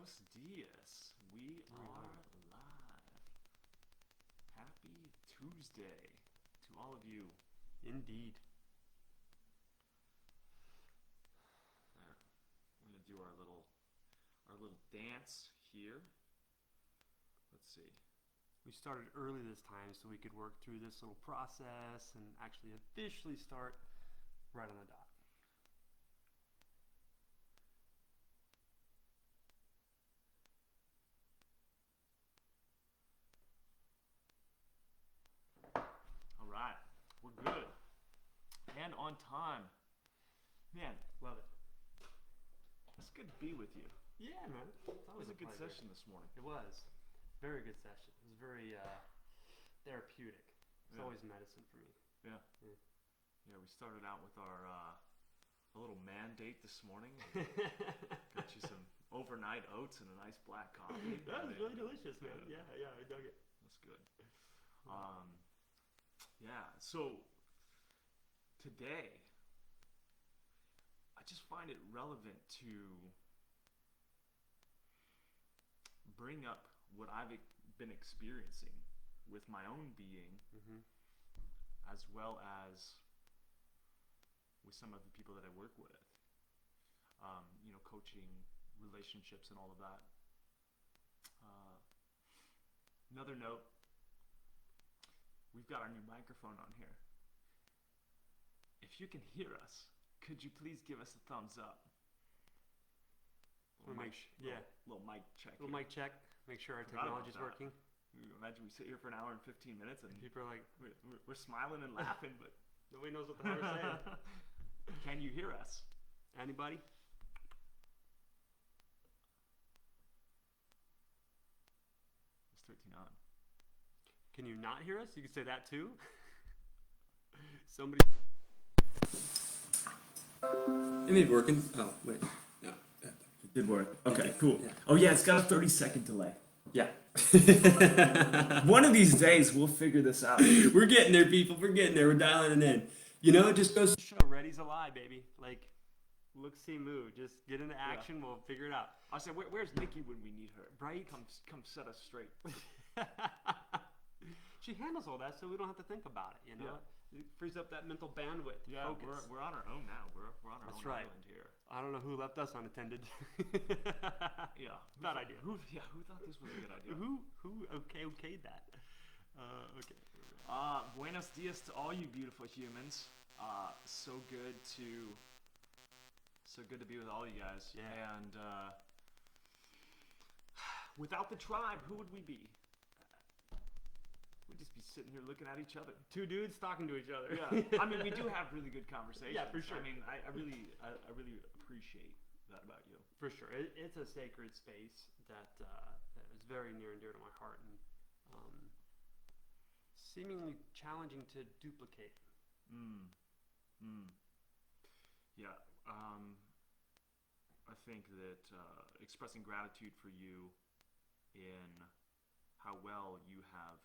Buenos dias. We are live. Happy Tuesday to all of you. Indeed. We're gonna do our little dance here. Let's see. We started early this time so we could work through this little process and actually officially start right on the dot. All right, we're good and on time. Man, Love it. it's good to be with you. Yeah, man. It was a good pleasure. session this morning. It was. Very good session. It was very therapeutic. It's Yeah. always medicine for me. Yeah. Yeah. Yeah, we started out with our a little mandate this morning. Got you some overnight oats and a nice black coffee. That was really delicious, man. Yeah, I dug it. That's good. Yeah, so today I just find it relevant to bring up what I've been experiencing with my own being, as well as with some of the people that I work with. Coaching, relationships, and all of that. Another note, we've got our new microphone on here. If you can hear us, could you please give us a thumbs up? Little mic check. Little mic check. Make sure our Forgot about technology's that. working. Imagine we sit here for an hour and 15 minutes and People are like, we're smiling and laughing, but nobody knows what the hell we're saying. can you hear us? Anybody? It's 13 on. Can you not hear us? You can say that too. Somebody. It may be working. Oh, wait. No. It did work. Okay, cool. Yeah. Oh yeah, it's got a 30-second delay. Yeah. One of these days we'll figure this out. We're getting there, people. We're getting there. We're dialing it in. You know, it just goes to show ready's a lie, baby. Like, look, see, move. Just get into action. We'll figure it out. I said, where's Nikki when we need her? Right? Come set us straight. She handles all that, so we don't have to think about it. You know, it frees up that mental bandwidth. Yeah, Focus. we're on our own now. We're on our That's own right. island here. I don't know who left us unattended. Yeah, Bad idea. Who thought this was a good idea? Who okayed that? Okay. Buenos dias to all you beautiful humans. So good to be with all you guys. Yeah. And without the tribe, who would we be? We'd just be sitting here looking at each other. Two dudes talking to each other. Yeah. I mean, we do have really good conversations. Yeah, for sure. I mean, I really appreciate that about you. For sure, it's a sacred space that is very near and dear to my heart, and seemingly challenging to duplicate. Yeah. I think that expressing gratitude for you in how well you have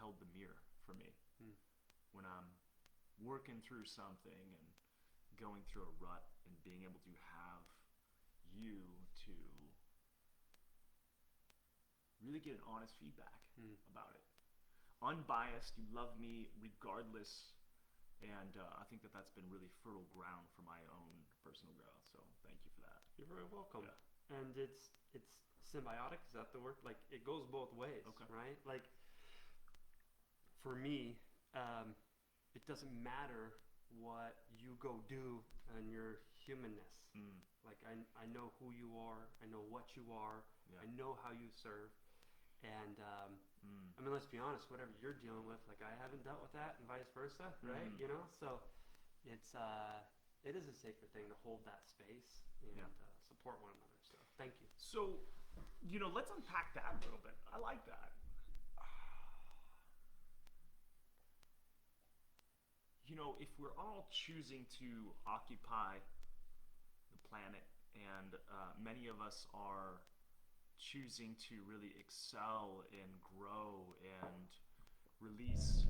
held the mirror for me when I'm working through something and going through a rut, and being able to have you to really get an honest feedback about it. Unbiased, you love me regardless, and I think that that's been really fertile ground for my own personal growth, so thank you for that. You're very welcome. Yeah. And it's symbiotic. Is that the word? Like, it goes both ways, Okay. right? Like, for me, it doesn't matter what you go do and your humanness. Like, I know who you are. I know what you are. Yeah. I know how you serve. And I mean, let's be honest. Whatever you're dealing with, like, I haven't dealt with that, and vice versa, right? You know, so it is a sacred thing to hold that space and support one another. So thank you. So, let's unpack that a little bit. I like that. If we're all choosing to occupy the planet, and many of us are choosing to really excel and grow and release.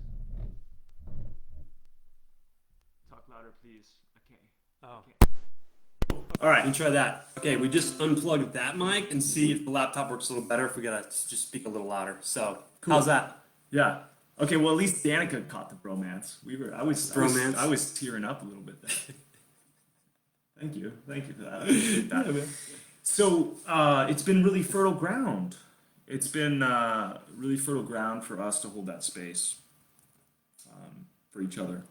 Talk louder, please. I can't. Oh. I can't. Cool. All right, let me try that. Okay, we just unplugged that mic and see if the laptop works a little better. If we gotta just speak a little louder. So, Cool. how's that? Yeah. Okay. Well, at least Danica caught the bromance. Bromance. I was tearing up a little bit there. Thank you. Thank you for that. I appreciate that. Yeah, man. So it's been really fertile ground. It's been really fertile ground for us to hold that space for each other,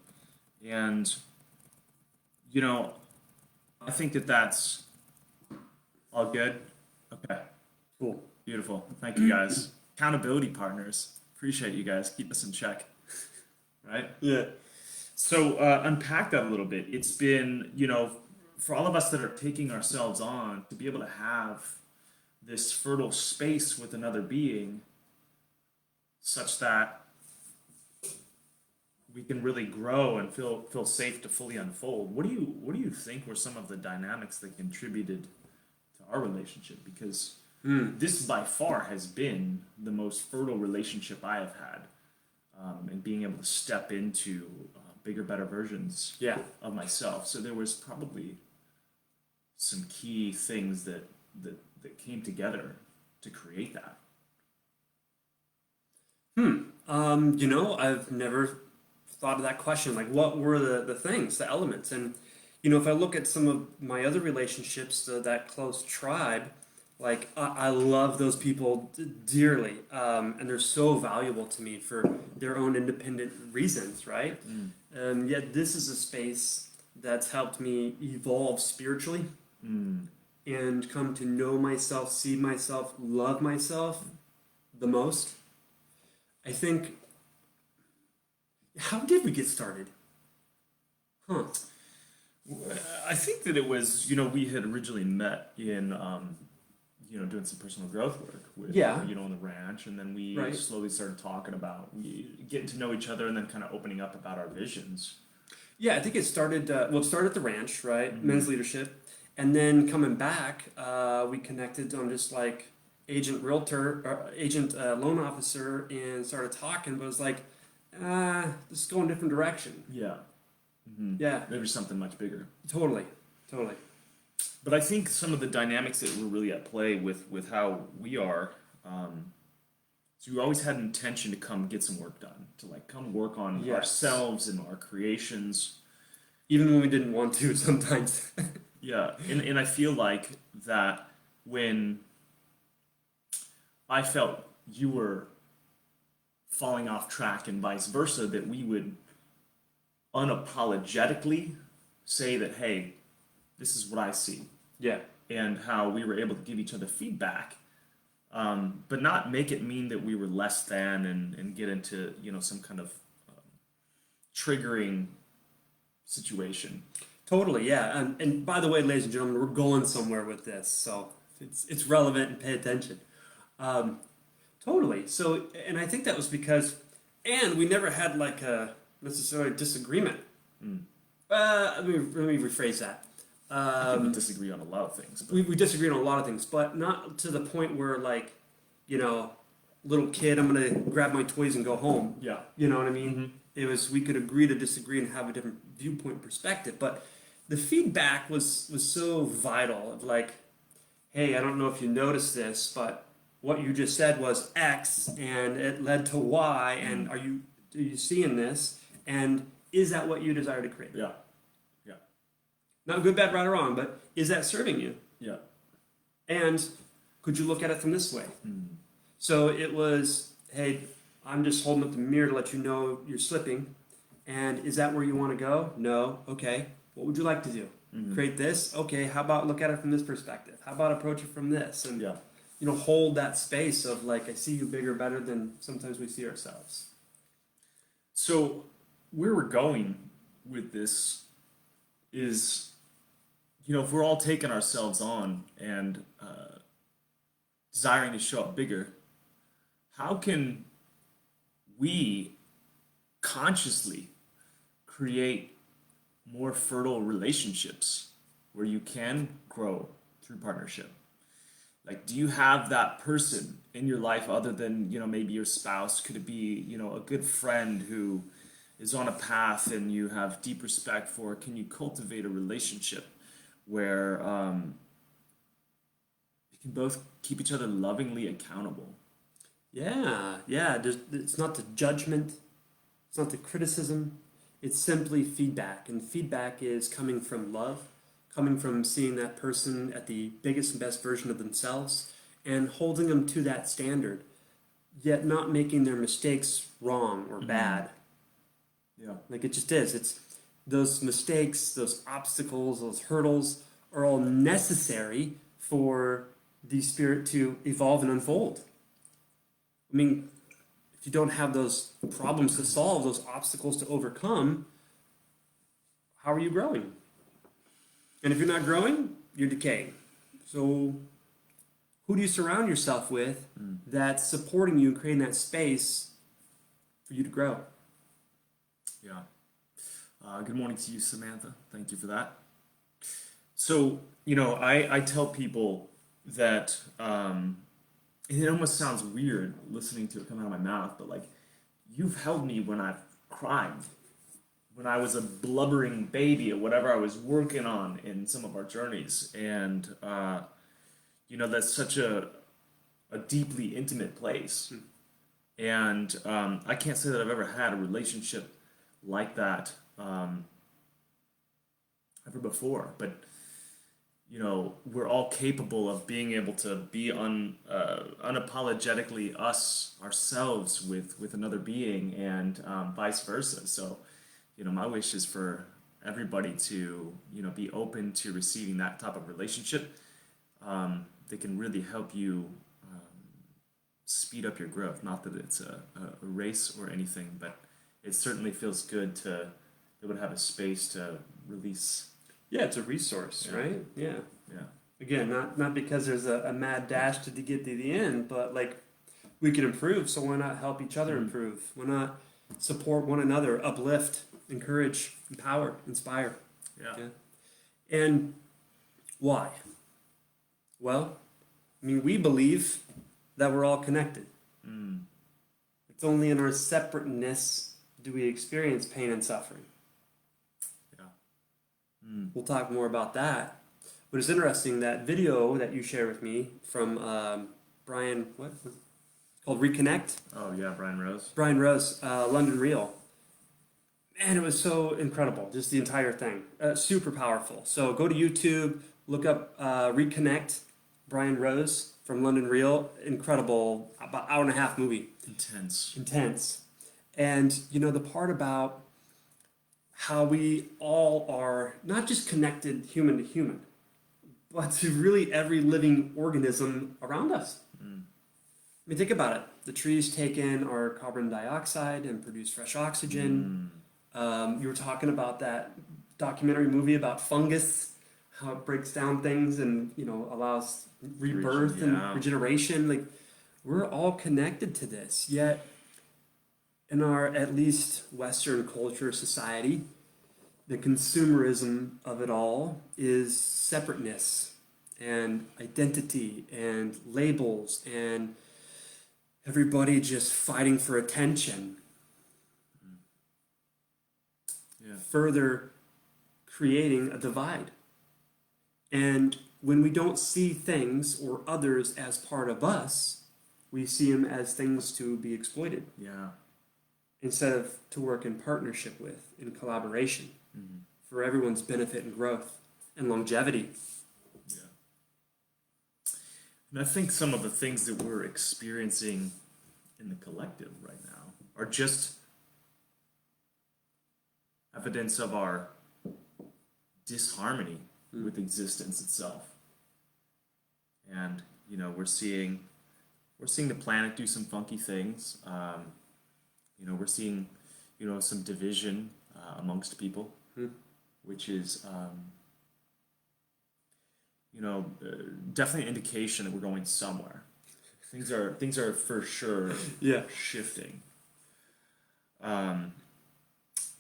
and you know, I think that that's all good. Okay, Cool. beautiful. Thank you guys. Accountability partners. Appreciate you guys. Keep us in check. Right. Yeah. So unpack that a little bit. It's been, for all of us that are taking ourselves on to be able to have this fertile space with another being such that we can really grow and feel safe to fully unfold. What do you think were some of the dynamics that contributed to our relationship? Because this by far has been the most fertile relationship I have had, and being able to step into bigger, better versions Yeah. of myself. So there was probably some key things that came together to create that. I've never thought of that question. Like, what were the things, the elements? And, if I look at some of my other relationships, that close tribe, like, I love those people dearly. And they're so valuable to me for their own independent reasons, right? Yet this is a space that's helped me evolve spiritually and come to know myself, see myself, love myself the most. I think, how did we get started? Huh. I think that it was, we had originally met in, doing some personal growth work with, Yeah. on the ranch, and then we Right. slowly started talking about getting to know each other, and then kind of opening up about our visions. Yeah, I think it started, it started at the ranch, right? Mhm. Men's leadership. And then coming back, we connected on just like agent loan officer, and started talking, but it was like, let's go in a different direction. Yeah. Mm-hmm. Yeah, Maybe something much bigger. totally. But I think some of the dynamics that were really at play with how we are, so we always had an intention to come get some work done, to like come work on Yes. ourselves and our creations. Even when we didn't want to sometimes. Yeah, and I feel like that when I felt you were falling off track and vice versa, that we would unapologetically say that, hey, this is what I see, Yeah. and how we were able to give each other feedback, but not make it mean that we were less than, and get into some kind of triggering situation. Totally, yeah. And by the way, ladies and gentlemen, we're going somewhere with this, so it's relevant and pay attention. Totally. So, and I think that was because, and we never had like a necessarily disagreement. Let me rephrase that. I think we disagree on a lot of things. But We disagree on a lot of things, but not to the point where like, little kid, I'm gonna grab my toys and go home. yeah. You know what I mean? Mm-hmm. It was, we could agree to disagree and have a different viewpoint and perspective, but the feedback was so vital of like, hey, I don't know if you noticed this, but what you just said was X and it led to Y, and are you seeing this? And is that what you desire to create? Yeah. Not good, bad, right, or wrong, but is that serving you? Yeah. And could you look at it from this way? Mm. So it was, hey, I'm just holding up the mirror to let you know you're slipping. And is that where you want to go? No. Okay. What would you like to do? Mhm. Create this? Okay. How about look at it from this perspective? How about approach it from this? And, Yeah. hold that space of like, I see you bigger, better than sometimes we see ourselves. So where we're going with this is, if we're all taking ourselves on and desiring to show up bigger, how can we consciously create more fertile relationships where you can grow through partnership? Like, do you have that person in your life other than, maybe your spouse? Could it be, a good friend who is on a path and you have deep respect for? Can you cultivate a relationship where you can both keep each other lovingly accountable. Yeah. It's not the judgment, it's not the criticism, it's simply feedback. And feedback is coming from love, coming from seeing that person at the biggest and best version of themselves and holding them to that standard, yet not making their mistakes wrong or bad. Yeah. Like it just is. It's those mistakes, those obstacles, those hurdles are all necessary for the spirit to evolve and unfold. I mean, if you don't have those problems to solve, those obstacles to overcome, how are you growing? And if you're not growing, you're decaying. So who do you surround yourself with that's supporting you and creating that space for you to grow? Yeah. Good morning to you, Samantha. Thank you for that. So, I tell people that it almost sounds weird listening to it come out of my mouth, but like, you've held me when I've cried, when I was a blubbering baby, or whatever I was working on in some of our journeys. And, that's such a deeply intimate place. And I can't say that I've ever had a relationship like that ever before, but we're all capable of being able to be unapologetically ourselves with another being, and vice versa. So my wish is for everybody to be open to receiving that type of relationship that can really help you speed up your growth. Not that it's a race or anything, but it certainly feels good to be able to have a space to release. Yeah, it's a resource, right? Yeah. Yeah. Again, not because there's a mad dash to get to the end, but like we can improve, so why not help each other improve? Why not support one another, uplift, encourage, empower, inspire? Yeah. And why? Well, I mean, we believe that we're all connected. It's only in our separateness do we experience pain and suffering. Yeah. We'll talk more about that. But it's interesting, that video that you share with me from Brian, what was it called? Reconnect? Oh, yeah, Brian Rose. Brian Rose, London Real. Man, it was so incredible, just the entire thing. Super powerful. So go to YouTube, look up Reconnect, Brian Rose from London Real. Incredible, about hour and a half movie. Intense. And the part about how we all are not just connected human to human, but to really every living organism around us. I mean, think about it. The trees take in our carbon dioxide and produce fresh oxygen. You were talking about that documentary movie about fungus, how it breaks down things and allows rebirth and regeneration. Like, we're all connected to this. Yet, in our at least Western culture, society, the consumerism of it all is separateness and identity and labels and everybody just fighting for attention. Further creating a divide. And when we don't see things or others as part of us, we see them as things to be exploited. Yeah. Instead of to work in partnership with, in collaboration, for everyone's benefit and growth and longevity. Yeah. And I think some of the things that we're experiencing in the collective right now are just evidence of our disharmony with existence itself. And we're seeing the planet do some funky things. We're seeing some division amongst people, which is definitely an indication that we're going somewhere. Things are for sure shifting.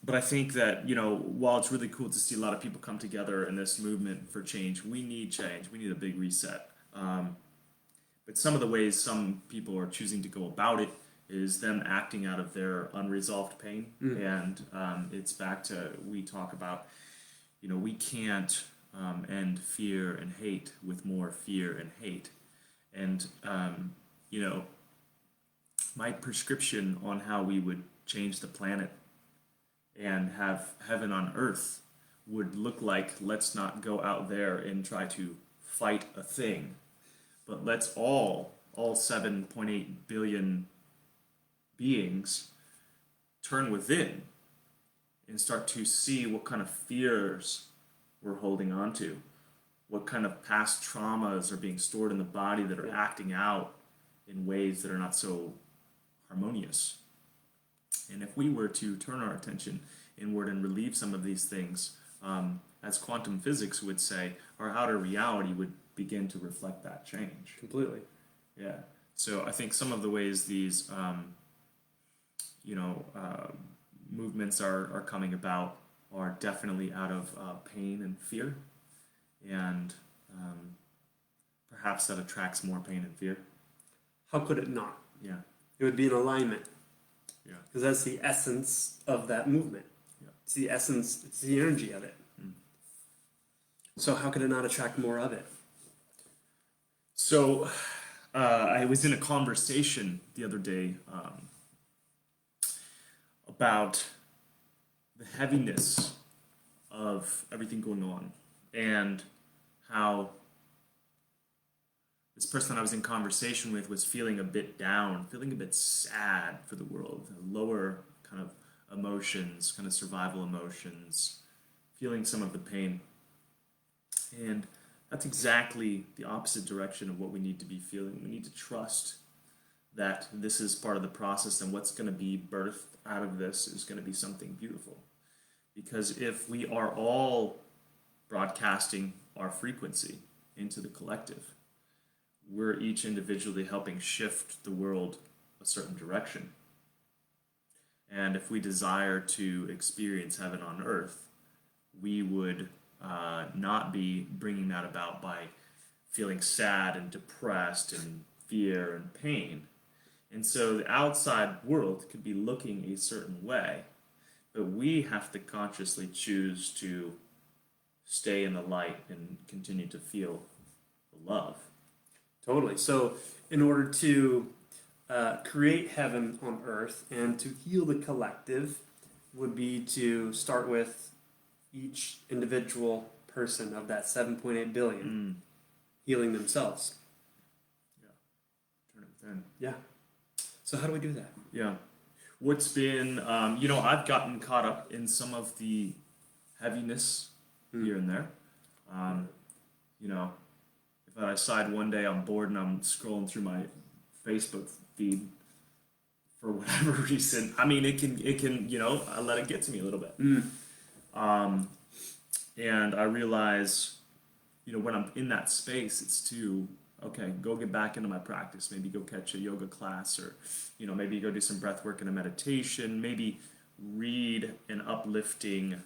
But I think that, while it's really cool to see a lot of people come together in this movement for change, we need change. We need a big reset. But some of the ways some people are choosing to go about it is them acting out of their unresolved pain. And it's back to, we talk about, we can't end fear and hate with more fear and hate. And, you know, my prescription on how we would change the planet and have heaven on earth would look like, let's not go out there and try to fight a thing, but let's all 7.8 billion beings turn within and start to see what kind of fears we're holding on to, what kind of past traumas are being stored in the body that are acting out in ways that are not so harmonious. And if we were to turn our attention inward and relieve some of these things, as quantum physics would say, our outer reality would begin to reflect that change. Completely. Yeah. So I think some of the ways these, movements are coming about are definitely out of pain and fear, and perhaps that attracts more pain and fear. How could it not? Yeah. It would be an alignment. Yeah. Because that's the essence of that movement. Yeah. It's the essence, it's the energy of it. Mm. So how could it not attract more of it? So I was in a conversation the other day about the heaviness of everything going on, and how this person I was in conversation with was feeling a bit down, feeling a bit sad for the world, lower kind of emotions, kind of survival emotions, feeling some of the pain. And that's exactly the opposite direction of what we need to be feeling. We need to trust that this is part of the process, and what's going to be birthed out of this is going to be something beautiful. Because if we are all broadcasting our frequency into the collective, we're each individually helping shift the world a certain direction. And if we desire to experience heaven on earth, we would not be bringing that about by feeling sad and depressed and fear and pain. And so the outside world could be looking a certain way, but we have to consciously choose to stay in the light and continue to feel the love. Totally. So in order to create heaven on earth and to heal the collective would be to start with each individual person of that 7.8 billion healing themselves. Yeah. Turn it within. Yeah. So how do we do that? Yeah. What's been, I've gotten caught up in some of the heaviness here and there. If I decide one day I'm bored and I'm scrolling through my Facebook feed for whatever reason, I mean, it can, I let it get to me a little bit. And I realize, when I'm in that space, it's to, okay, go get back into my practice. Maybe go catch a yoga class, or, maybe go do some breath work and a meditation. Maybe read an uplifting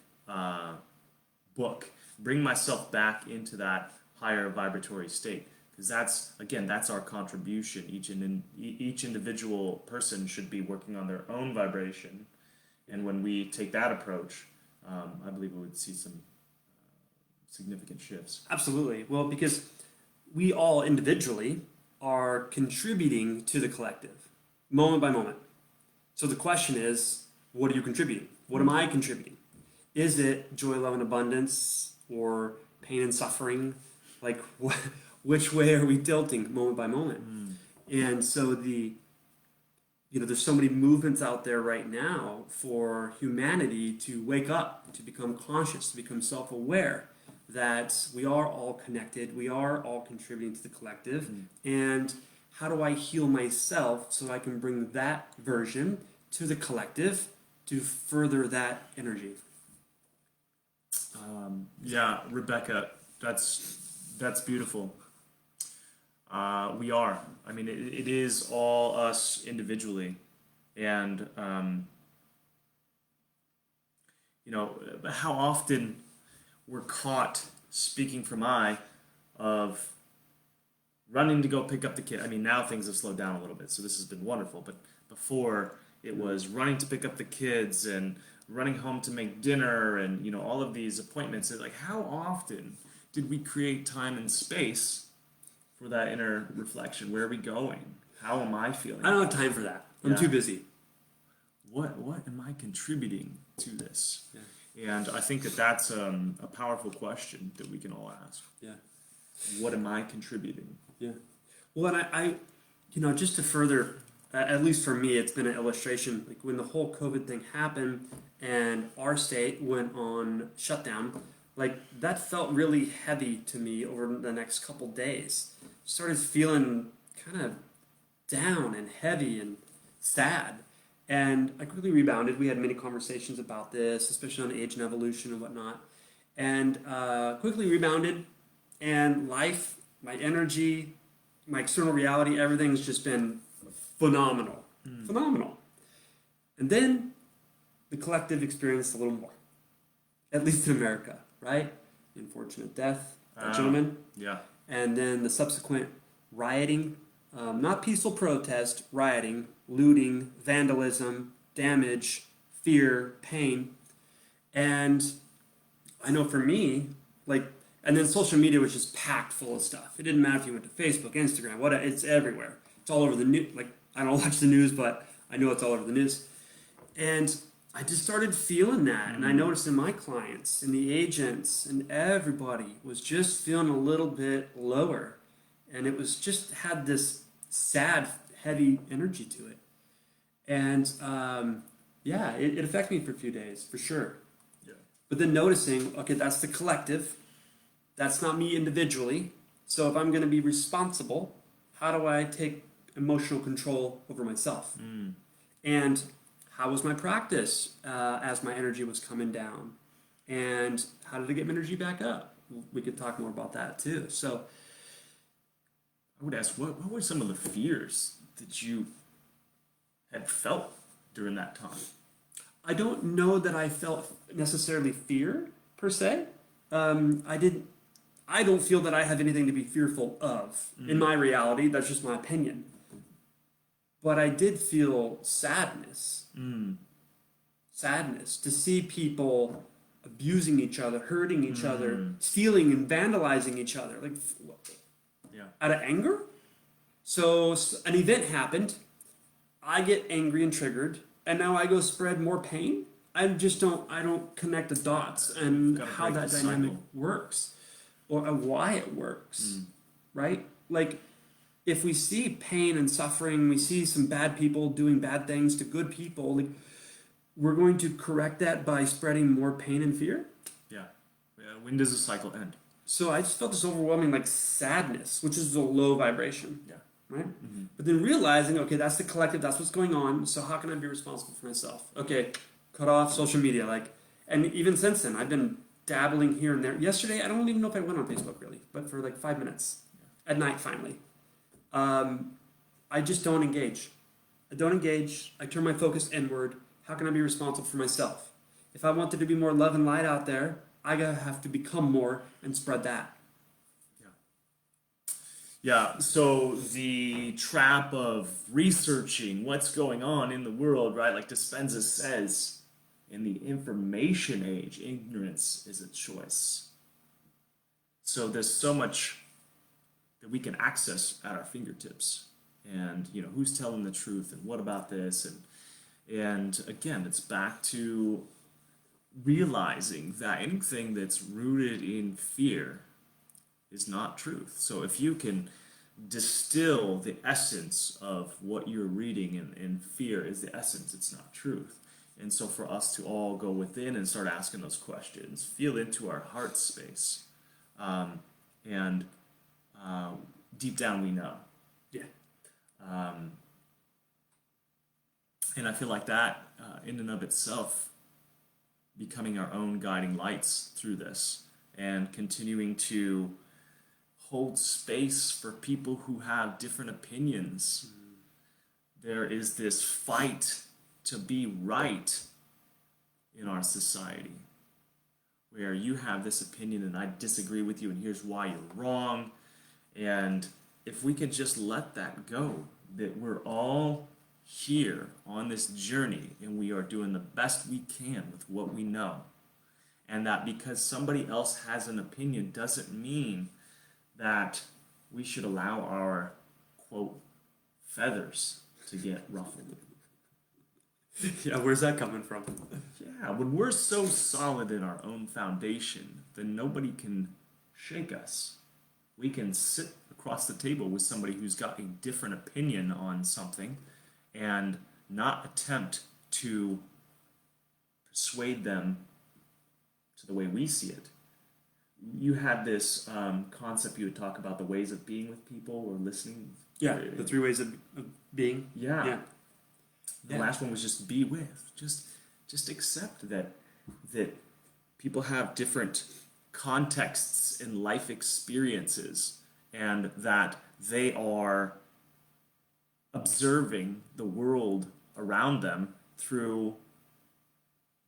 book. Bring myself back into that higher vibratory state. Because that's our contribution. Each individual person should be working on their own vibration. And when we take that approach, I believe we would see some significant shifts. Absolutely. Well, because we all individually are contributing to the collective, moment by moment. So the question is, what are you contributing? What am I contributing? Is it joy, love, and abundance, or pain and suffering? Like, which way are we tilting moment by moment? And so there's so many movements out there right now for humanity to wake up, to become conscious, to become self-aware that we are all connected, we are all contributing to the collective, and how do I heal myself so I can bring that version to the collective to further that energy? Rebecca, that's beautiful. We are. I mean, it is all us individually. And, how often we're caught speaking from of running to go pick up the kid. I mean, now things have slowed down a little bit, so this has been wonderful. But before, it was running to pick up the kids and running home to make dinner and, all of these appointments. It's like, how often did we create time and space for that inner reflection? Where are we going? How am I feeling? I don't have time for that. I'm too busy. What am I contributing to this? Yeah. And I think that that's a powerful question that we can all ask. Yeah. What am I contributing? Yeah. Well, and I just to further, at least for me, it's been an illustration. Like when the whole COVID thing happened and our state went on shutdown, like that felt really heavy to me over the next couple days. Started feeling kind of down and heavy and sad. And I quickly rebounded. We had many conversations about this, especially on age and evolution and whatnot. And quickly rebounded. And life, my energy, my external reality, everything's just been phenomenal. Phenomenal. And then the collective experienced a little more. At least in America, right? The unfortunate death, that gentleman. Yeah. And then the subsequent rioting, not peaceful protest, rioting, looting, vandalism, damage, fear, pain. And I know for me, like, and then social media was just packed full of stuff. It didn't matter if you went to Facebook, Instagram, it's everywhere. It's all over the news. Like, I don't watch the news, but I know it's all over the news. And I just started feeling that. And I noticed in my clients and the agents and everybody was just feeling a little bit lower. And it was just had this sad, heavy energy to it. And it affected me for a few days, for sure. Yeah. But then noticing, okay, that's the collective. That's not me individually. So if I'm going to be responsible, how do I take emotional control over myself? And how was my practice as my energy was coming down? And how did I get my energy back up? We could talk more about that too. So I would ask, what were some of the fears that you had felt during that time? I don't know that I felt necessarily fear per se. I don't feel that I have anything to be fearful of in my reality. That's just my opinion. But I did feel sadness. Sadness to see people abusing each other, hurting each other, stealing and vandalizing each other, like out of anger. So an event happened. I get angry and triggered, and now I go spread more pain. I don't connect the dots and how that dynamic works or why it works, right? Like, if we see pain and suffering, we see some bad people doing bad things to good people, like, we're going to correct that by spreading more pain and fear? Yeah. When does the cycle end? So I just felt this overwhelming, like, sadness, which is a low vibration. Yeah. Right? But then realizing, okay, that's the collective, that's what's going on, so how can I be responsible for myself? Okay, cut off social media, and even since then, I've been dabbling here and there. Yesterday, I don't even know if I went on Facebook really, but for like 5 minutes at night finally. I just don't engage. I turn my focus inward. How can I be responsible for myself? If I want there to be more love and light out there, I gotta have to become more and spread that. Yeah, so the trap of researching what's going on in the world, right? Like Dispenza says, in the information age, ignorance is a choice. So there's so much that we can access at our fingertips. And, who's telling the truth and what about this? And again, it's back to realizing that anything that's rooted in fear is not truth. So if you can distill the essence of what you're reading, and fear is the essence, it's not truth. And so for us to all go within and start asking those questions, feel into our heart space, and deep down we know. Yeah. And I feel like that, in and of itself, becoming our own guiding lights through this and continuing to hold space for people who have different opinions. There is this fight to be right in our society, where you have this opinion and I disagree with you and here's why you're wrong. And if we could just let that go, that we're all here on this journey and we are doing the best we can with what we know. and that because somebody else has an opinion doesn't mean that we should allow our, quote, feathers to get ruffled. Yeah, where's that coming from? Yeah, when we're so solid in our own foundation, then nobody can shake us. We can sit across the table with somebody who's got a different opinion on something and not attempt to persuade them to the way we see it. You had this concept you would talk about, the ways of being with people or listening. Yeah, the 3 ways of being. Yeah. Yeah. The last one was just be with. Just accept that people have different contexts and life experiences, and that they are observing the world around them through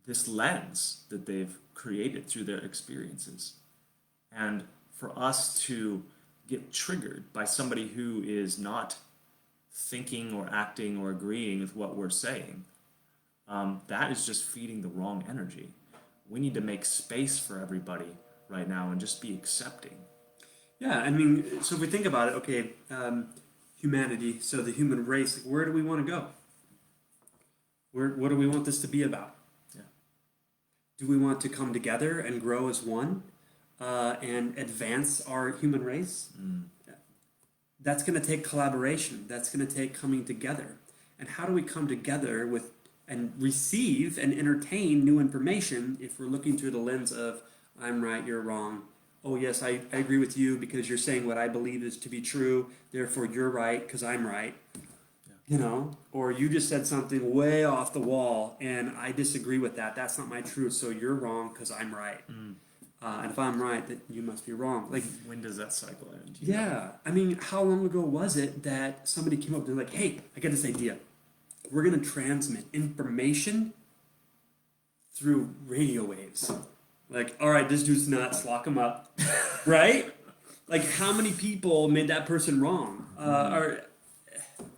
this lens that they've created through their experiences. And for us to get triggered by somebody who is not thinking or acting or agreeing with what we're saying, that is just feeding the wrong energy. We need to make space for everybody right now and just be accepting. Yeah, I mean, so if we think about it, okay, humanity, so the human race, like, where do we want to go? What do we want this to be about? Yeah. Do we want to come together and grow as one and advance our human race? That's going to take collaboration. That's going to take coming together. And how do we come together with and receive and entertain new information if we're looking through the lens of I'm right, you're wrong. Oh, yes, I agree with you because you're saying what I believe is to be true. Therefore, you're right because I'm right. Yeah. You know, or you just said something way off the wall and I disagree with that. That's not my truth. So you're wrong because I'm right. And if I'm right, then you must be wrong. Like, when does that cycle end? Yeah. I mean, how long ago was it that somebody came up and they're like, hey, I got this idea. We're going to transmit information through radio waves. Like, all right, this dude's nuts, lock him up. Right? Like, how many people made that person wrong?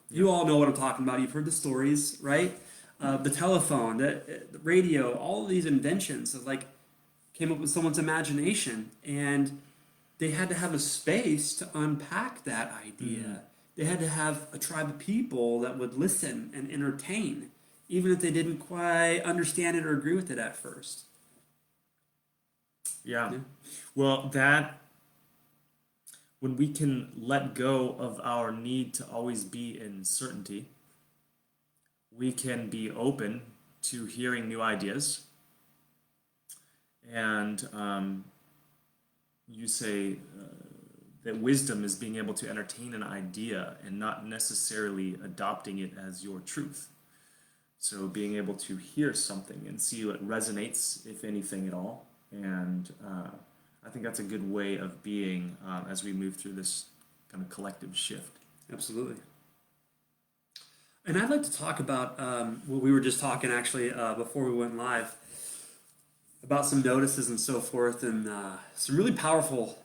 You all know what I'm talking about. You've heard the stories, right? The telephone, the radio, all of these inventions of, like, came up with someone's imagination, and they had to have a space to unpack that idea. They had to have a tribe of people that would listen and entertain, even if they didn't quite understand it or agree with it at first. Yeah. Well, when we can let go of our need to always be in certainty, we can be open to hearing new ideas. And you say that wisdom is being able to entertain an idea and not necessarily adopting it as your truth. So being able to hear something and see what resonates, if anything at all. And I think that's a good way of being as we move through this kind of collective shift. Absolutely. And I'd like to talk about what we were just talking actually before we went live, about some notices and so forth, and some really powerful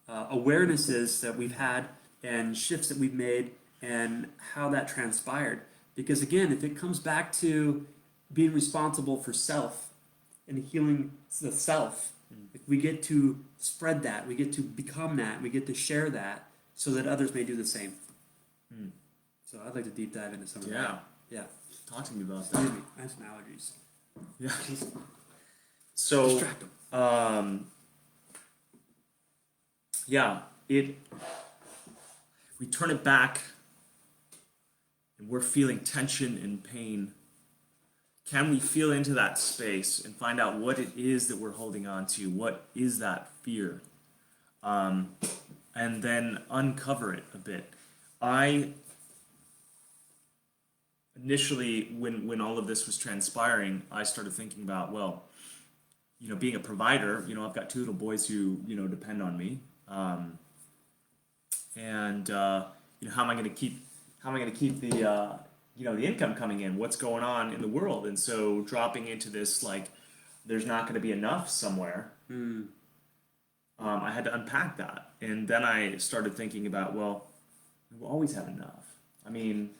awarenesses that we've had and shifts that we've made and how that transpired. Because again, if it comes back to being responsible for self and healing the self, if we get to spread that, we get to become that, we get to share that so that others may do the same. So I'd like to deep dive into some of that. Yeah. Talk to me about that. Excuse me. I have some allergies. Yeah. So, we turn it back and we're feeling tension and pain. Can we feel into that space and find out what it is that we're holding on to? What is that fear? And then uncover it a bit. I initially, when all of this was transpiring, I started thinking about, well, being a provider, I've got 2 little boys who, depend on me. How am I going to keep the, the income coming in? What's going on in the world? And so dropping into this, like, there's not going to be enough somewhere. I had to unpack that. And then I started thinking about, well, we'll always have enough. I mean,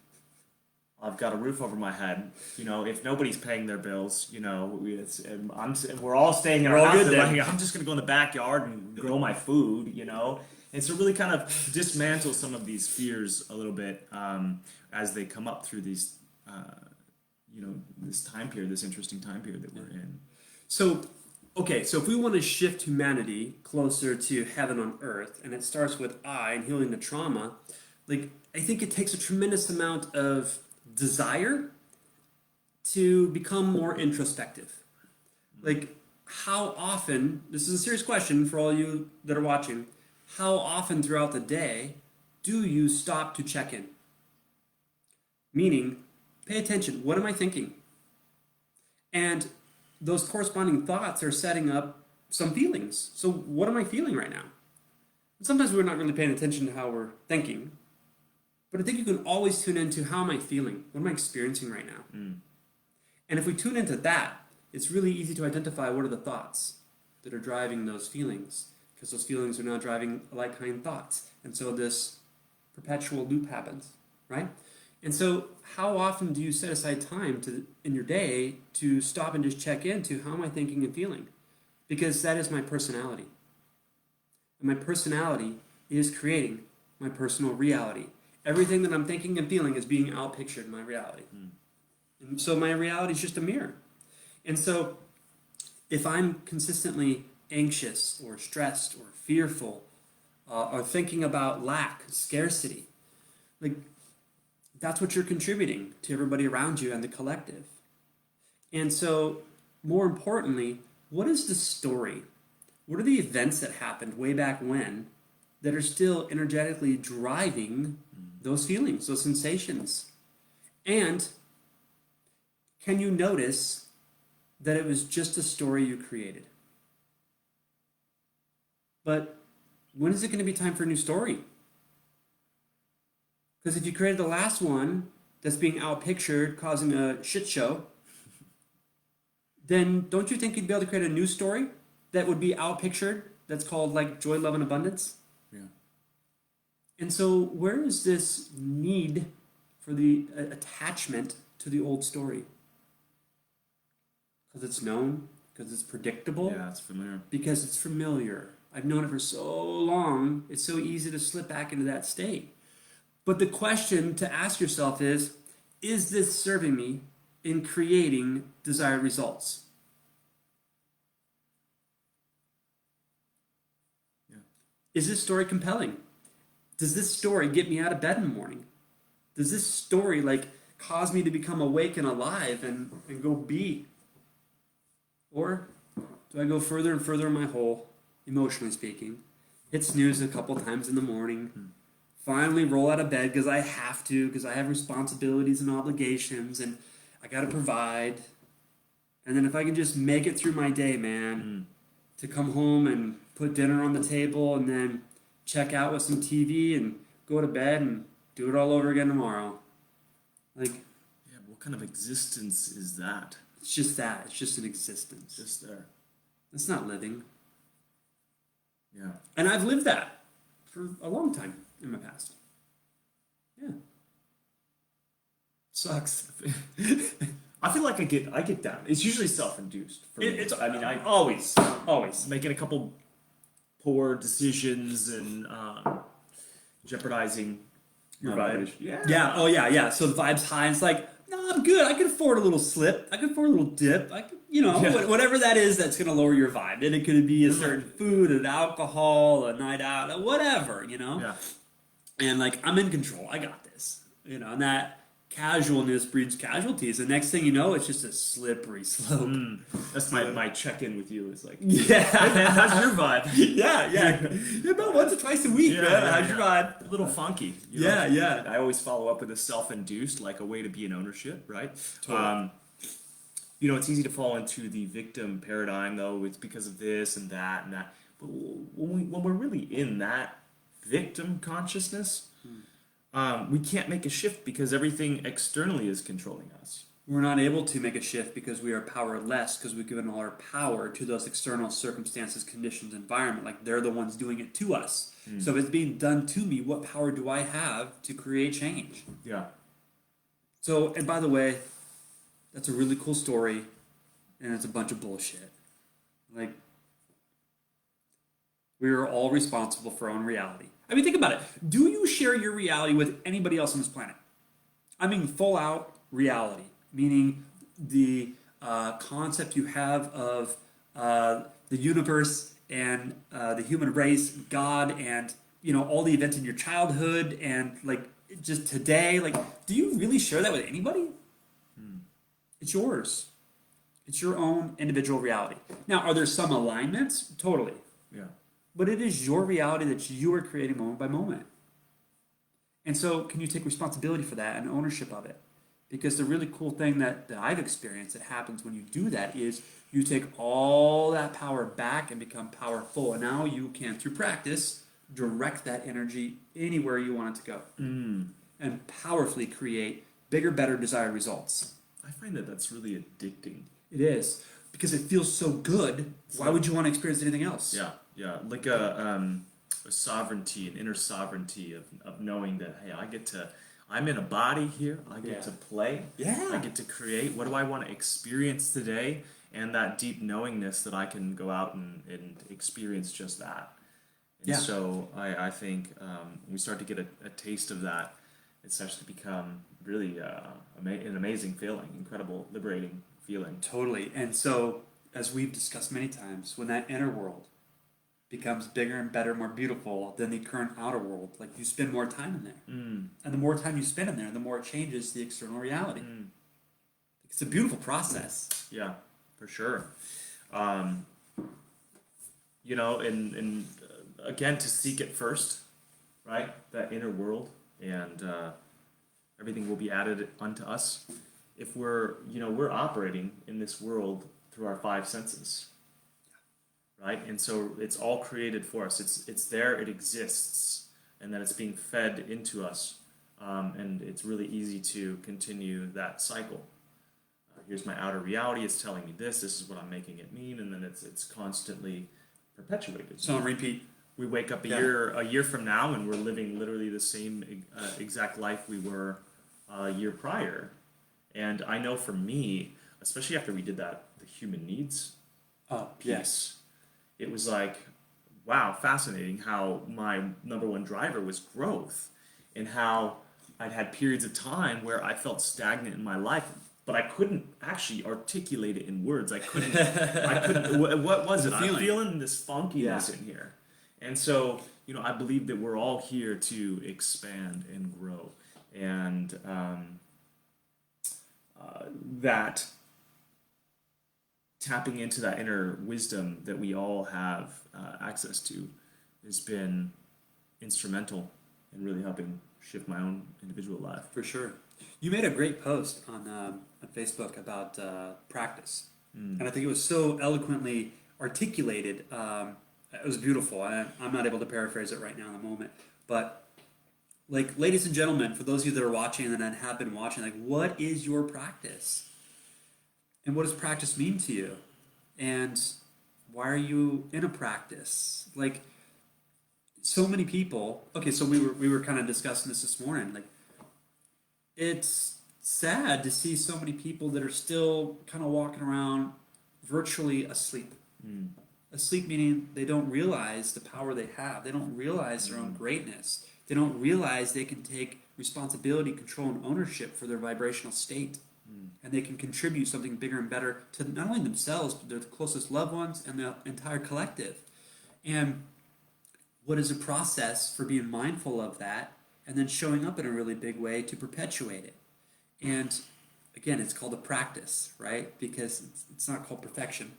I've got a roof over my head. You know, if nobody's paying their bills, you know, we're all staying in our house. I'm just going to go in the backyard and grow my food, you know. And so really kind of dismantle some of these fears a little bit as they come up through these, you know, this time period, this interesting time period that we're in. So, okay, so if we want to shift humanity closer to heaven on earth, and it starts with I and healing the trauma, like, I think it takes a tremendous amount of desire to become more introspective. Like, how often, this is a serious question for all you that are watching, how often throughout the day do you stop to check in? Meaning, pay attention. What am I thinking? And those corresponding thoughts are setting up some feelings. So what am I feeling right now? And sometimes we're not really paying attention to how we're thinking. But I think you can always tune into how am I feeling? What am I experiencing right now? And if we tune into that, it's really easy to identify what are the thoughts that are driving those feelings. Because those feelings are now driving like-kind thoughts. And so this perpetual loop happens, right? And so how often do you set aside time in your day to stop and just check into how am I thinking and feeling? Because that is my personality. And my personality is creating my personal reality. Everything that I'm thinking and feeling is being outpictured in my reality. And so my reality is just a mirror. And so if I'm consistently anxious or stressed or fearful or thinking about lack, scarcity, like that's what you're contributing to everybody around you and the collective. And so more importantly, what is the story? What are the events that happened way back when that are still energetically driving those feelings, those sensations? And can you notice that it was just a story you created? But when is it going to be time for a new story? Because if you created the last one that's being outpictured, causing a shit show, then don't you think you'd be able to create a new story that would be outpictured, that's called like joy, love, and abundance? Yeah. And so where is this need for the attachment to the old story? Because it's known, because it's predictable. Yeah, it's familiar. Because it's familiar. I've known it for so long, it's so easy to slip back into that state. But the question to ask yourself is this serving me in creating desired results? Yeah. Is this story compelling? Does this story get me out of bed in the morning? Does this story like cause me to become awake and alive and go be? Or do I go further and further in my hole, emotionally speaking, hit snooze a couple times in the morning, finally roll out of bed because I have to, because I have responsibilities and obligations and I got to provide. And then if I can just make it through my day, man, to come home and put dinner on the table and then check out with some TV and go to bed and do it all over again tomorrow. Like, yeah, what kind of existence is that? It's just that. It's just an existence. Just there. It's not living. Yeah. And I've lived that for a long time in my past. Yeah. Sucks. I feel like I get down. It's usually self-induced. For me. I always making a couple poor decisions and jeopardizing your vibe. Yeah. Oh yeah. So the vibe's high. And it's like, no, I'm good. I can afford a little slip. I can afford a little dip. I can, whatever that is that's going to lower your vibe. And it could be a certain food, an alcohol, a night out, whatever. Yeah. And like, I'm in control. I got this. And that casualness breeds casualties. The next thing you know, it's just a slippery slope. That's my check-in with you. It's like, yeah, hey man, how's your vibe? yeah. About once or twice a week, man. How's your vibe? A little funky. Yeah. I always follow up with a self-induced, like a way to be in ownership, right? Totally. It's easy to fall into the victim paradigm, though. It's because of this and that and that. But when we're really in that victim consciousness, we can't make a shift because everything externally is controlling us. We're not able to make a shift because we are powerless, because we've given all our power to those external circumstances, conditions, environment. Like they're the ones doing it to us. So if it's being done to me, what power do I have to create change? Yeah. So, and by the way, that's a really cool story, and it's a bunch of bullshit. Like, we are all responsible for our own reality. I mean, think about it. Do you share your reality with anybody else on this planet? I mean, full out reality, meaning the concept you have of the universe and the human race, God, and all the events in your childhood and like just today. Like, do you really share that with anybody? It's yours. It's your own individual reality. Now, are there some alignments? Totally. Yeah. But it is your reality that you are creating moment by moment. And so, can you take responsibility for that and ownership of it? Because the really cool thing that I've experienced that happens when you do that is you take all that power back and become powerful. And now you can, through practice, direct that energy anywhere you want it to go. And powerfully create bigger, better desired results. I find that that's really addicting. It is. Because it feels so good. Why would you want to experience anything else? Yeah, yeah. Like a sovereignty, an inner sovereignty of knowing that, hey, I'm in a body here. I get to play. Yeah. I get to create. What do I want to experience today? And that deep knowingness that I can go out and experience just that. And so I think we start to get a taste of that. It starts to become really an amazing feeling, incredible, liberating feeling. Totally. And so, as we've discussed many times, when that inner world becomes bigger and better, more beautiful than the current outer world, like you spend more time in there. And the more time you spend in there, the more it changes the external reality. It's a beautiful process. Yeah, for sure. And again, to seek it first, right? That inner world, and everything will be added unto us. If we're operating in this world through our five senses, right? And so it's all created for us. It's there, it exists, and then it's being fed into us, and it's really easy to continue that cycle. Here's my outer reality. It's telling me this. This is what I'm making it mean, and then it's constantly perpetuated. So on repeat. We wake up a year from now, and we're living literally the same exact life we were a year prior. And I know for me, especially after we did the human needs piece, it was like, wow, fascinating how my number one driver was growth, and how I'd had periods of time where I felt stagnant in my life, but I couldn't actually articulate it in words. I couldn't. What was it? I'm feeling this funkiness in here. And so, I believe that we're all here to expand and grow. And that tapping into that inner wisdom that we all have access to has been instrumental in really helping shift my own individual life. For sure. You made a great post on Facebook about practice. And I think it was so eloquently articulated. It was beautiful. I'm not able to paraphrase it right now in the moment. But, like, ladies and gentlemen, for those of you that are watching and then have been watching, like, what is your practice? And what does practice mean to you? And why are you in a practice? Like, so many people... Okay, so we were kind of discussing this morning. Like, it's sad to see so many people that are still kind of walking around virtually asleep. Asleep meaning they don't realize the power they have. They don't realize their own greatness. They don't realize they can take responsibility, control, and ownership for their vibrational state. And they can contribute something bigger and better to not only themselves, but their closest loved ones and the entire collective. And what is a process for being mindful of that and then showing up in a really big way to perpetuate it? And again, it's called a practice, right? Because it's not called perfection.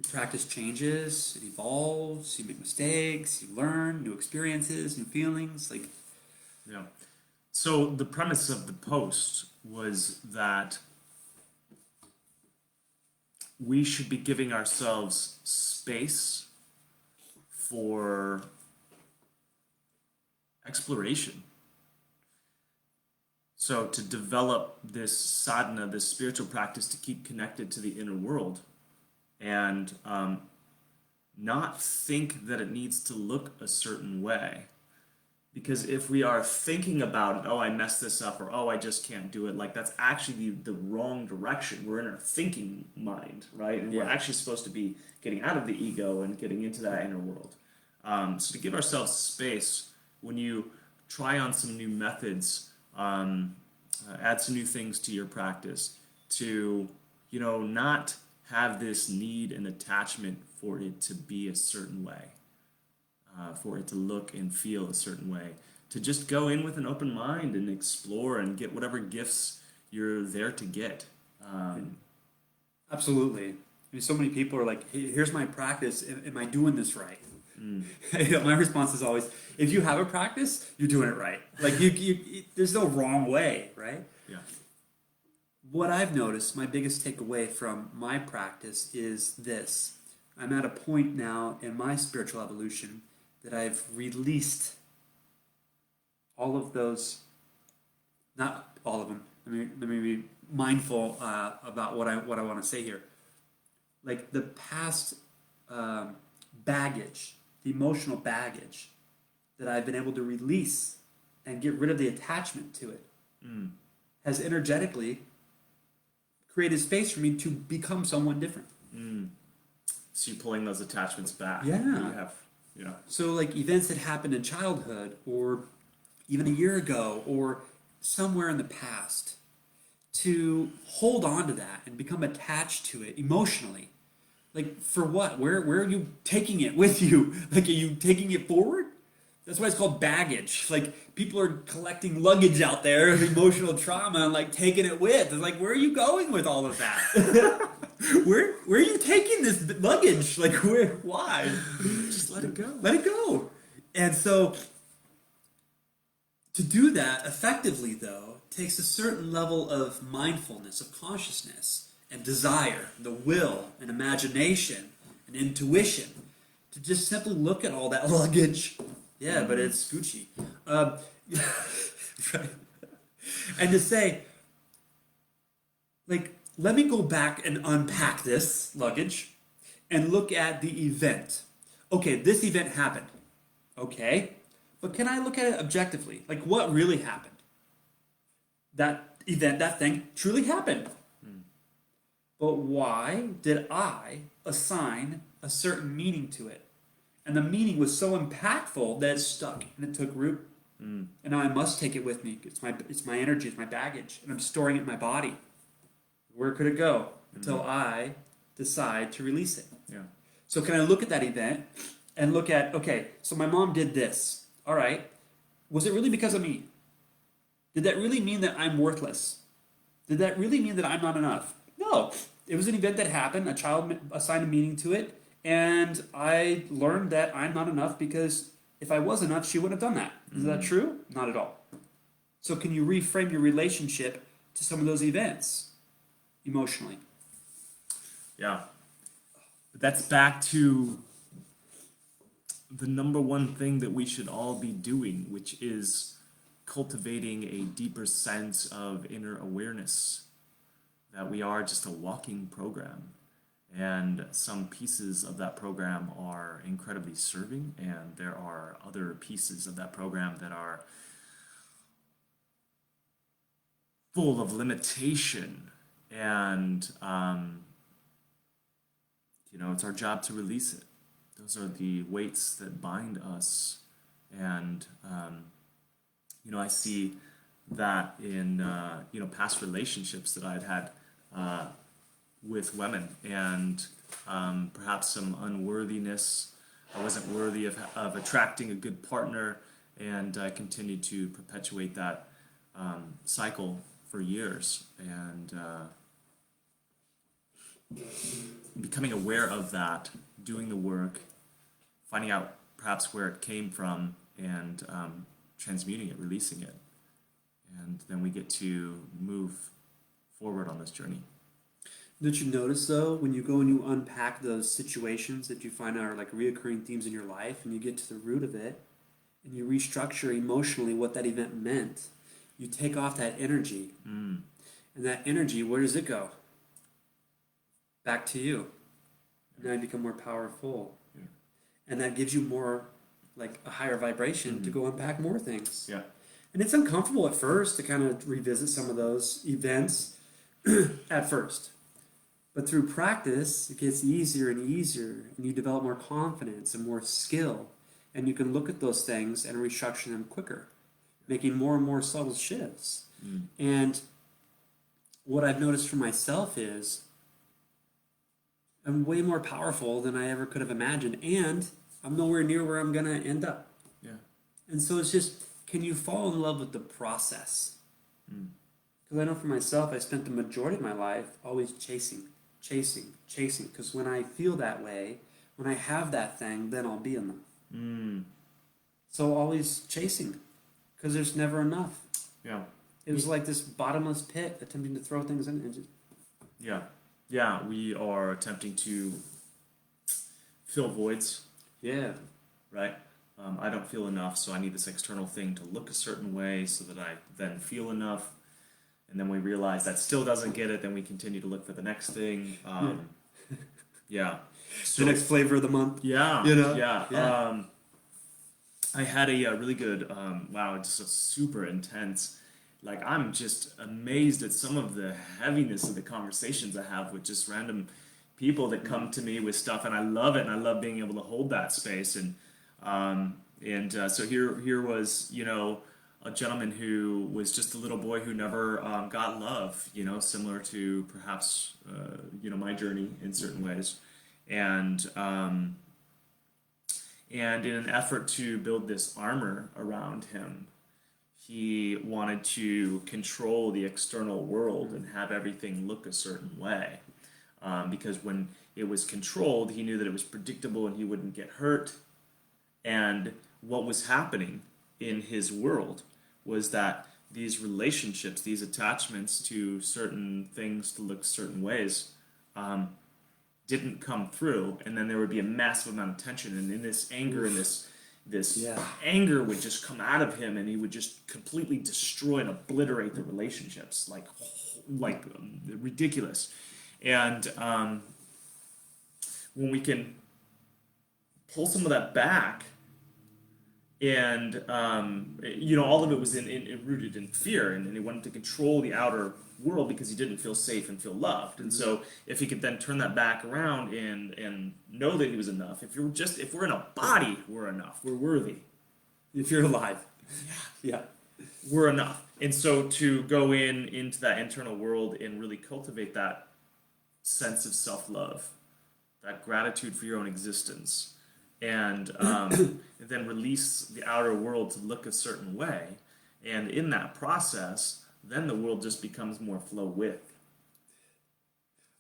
Your practice changes, it evolves, you make mistakes, you learn new experiences, new feelings. So the premise of the post was that we should be giving ourselves space for exploration. So to develop this sadhana, this spiritual practice, to keep connected to the inner world, and not think that it needs to look a certain way, Because if we are thinking about it, oh, I messed this up, or oh, I just can't do it, like that's actually the wrong direction. We're in our thinking mind, right? And we're actually supposed to be getting out of the ego and getting into that inner world. So to give ourselves space, when you try on some new methods, add some new things to your practice, to, not have this need and attachment for it to be a certain way. For it to look and feel a certain way, to just go in with an open mind and explore and get whatever gifts you're there to get. Absolutely. I mean, so many people are like, hey, here's my practice. Am I doing this right? My response is always, if you have a practice, you're doing it right. Like, there's no wrong way, right? Yeah. What I've noticed, my biggest takeaway from my practice is this. I'm at a point now in my spiritual evolution that I've released all of those, not all of them. Let me be mindful about what I want to say here. Like the past baggage, the emotional baggage that I've been able to release and get rid of the attachment to it, has energetically created space for me to become someone different. So you're pulling those attachments back. Yeah. You have. Yeah. So like events that happened in childhood or even a year ago or somewhere in the past, to hold on to that and become attached to it emotionally. Like for what? Where are you taking it with you? Like are you taking it forward? That's why it's called baggage. Like people are collecting luggage out there of emotional trauma and like taking it with. It's like where are you going with all of that? Where are you taking this luggage? Like why? Just let it go. Let it go. And so to do that effectively though takes a certain level of mindfulness, of consciousness and desire, the will and imagination and intuition to just simply look at all that luggage. Yeah, but it's Gucci. Right. And to say, like, let me go back and unpack this luggage and look at the event. Okay, this event happened. Okay, but can I look at it objectively? Like, what really happened? That event, that thing, truly happened. But why did I assign a certain meaning to it? And the meaning was so impactful that it stuck and it took root. And now I must take it with me. It's my energy, it's my baggage, and I'm storing it in my body. Where could it go until I decide to release it? Yeah. So can I look at that event and look at, okay, so my mom did this. All right. Was it really because of me? Did that really mean that I'm worthless? Did that really mean that I'm not enough? No. It was an event that happened. A child assigned a meaning to it. And I learned that I'm not enough because if I was enough, she wouldn't have done that. Is that true? Not at all. So can you reframe your relationship to some of those events emotionally? Yeah. But that's back to the number one thing that we should all be doing, which is cultivating a deeper sense of inner awareness, that we are just a walking program. And some pieces of that program are incredibly serving, and there are other pieces of that program that are full of limitation. And, it's our job to release it. Those are the weights that bind us. And, I see that in, past relationships that I'd had with women, and perhaps some unworthiness. I wasn't worthy of attracting a good partner, and I continued to perpetuate that cycle for years. And becoming aware of that, doing the work, finding out perhaps where it came from, and transmuting it, releasing it. And then we get to move forward on this journey. Don't you notice, though, when you go and you unpack those situations that you find are like reoccurring themes in your life, and you get to the root of it, and you restructure emotionally what that event meant, you take off that energy. And that energy, where does it go? Back to you. Now you become more powerful. Yeah. And that gives you more like a higher vibration to go unpack more things. Yeah. And it's uncomfortable at first to kind of revisit some of those events at first. But through practice, it gets easier and easier, and you develop more confidence and more skill, and you can look at those things and restructure them quicker, making more and more subtle shifts. And what I've noticed for myself is I'm way more powerful than I ever could have imagined, and I'm nowhere near where I'm going to end up. Yeah. And so it's just, can you fall in love with the process? Because I know for myself, I spent the majority of my life always chasing. Because when I feel that way, when I have that thing, then I'll be in them. So always chasing, because there's never enough. Yeah. It was like this bottomless pit, attempting to throw things in. And just... Yeah, we are attempting to fill voids. Yeah. Right? I don't feel enough, so I need this external thing to look a certain way so that I then feel enough. And then we realize that still doesn't get it, then we continue to look for the next thing. Yeah. So, the next flavor of the month. Yeah. You know? Yeah. I had a really good, just a super intense, like I'm just amazed at some of the heaviness of the conversations I have with just random people that come to me with stuff, and I love it, and I love being able to hold that space. And so here was, a gentleman who was just a little boy who never got love, similar to perhaps, my journey in certain ways. And in an effort to build this armor around him, he wanted to control the external world and have everything look a certain way. Because when it was controlled, he knew that it was predictable and he wouldn't get hurt. And what was happening in his world was that these relationships, these attachments to certain things to look certain ways, didn't come through, and then there would be a massive amount of tension, and in this anger and this anger would just come out of him, and he would just completely destroy and obliterate the relationships, like ridiculous. And when we can pull some of that back, and all of it was rooted in fear, and he wanted to control the outer world because he didn't feel safe and feel loved. And so if he could then turn that back around and know that he was enough, if we're in a body, we're enough, we're worthy. If you're alive. Yeah. We're enough. And so to go into that internal world and really cultivate that sense of self-love, that gratitude for your own existence, and then release the outer world to look a certain way, and in that process, then the world just becomes more flow with.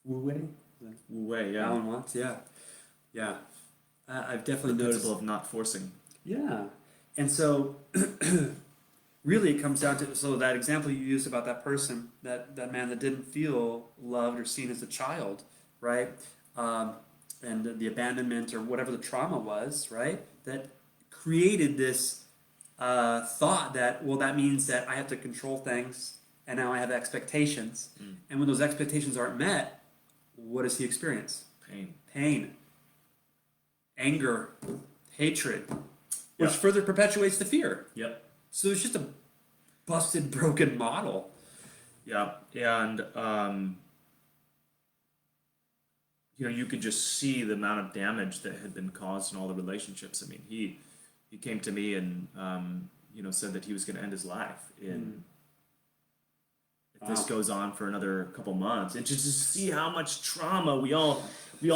Wu Wei? Wu Wei, yeah. Alan Watts, yeah. I've definitely the noticed. principle of not forcing. Yeah. And so, really it comes down to, so that example you used about that person, that man that didn't feel loved or seen as a child, right? And the abandonment or whatever the trauma was, right? That created this thought that, well, that means that I have to control things, and now I have expectations. And when those expectations aren't met, what does he experience? Pain. Anger. Hatred. Which further perpetuates the fear. Yep. So it's just a busted, broken model. Yeah. And, you could just see the amount of damage that had been caused in all the relationships. I mean, he came to me and, said that he was going to end his life if this goes on for another couple months. And just to see how much trauma we all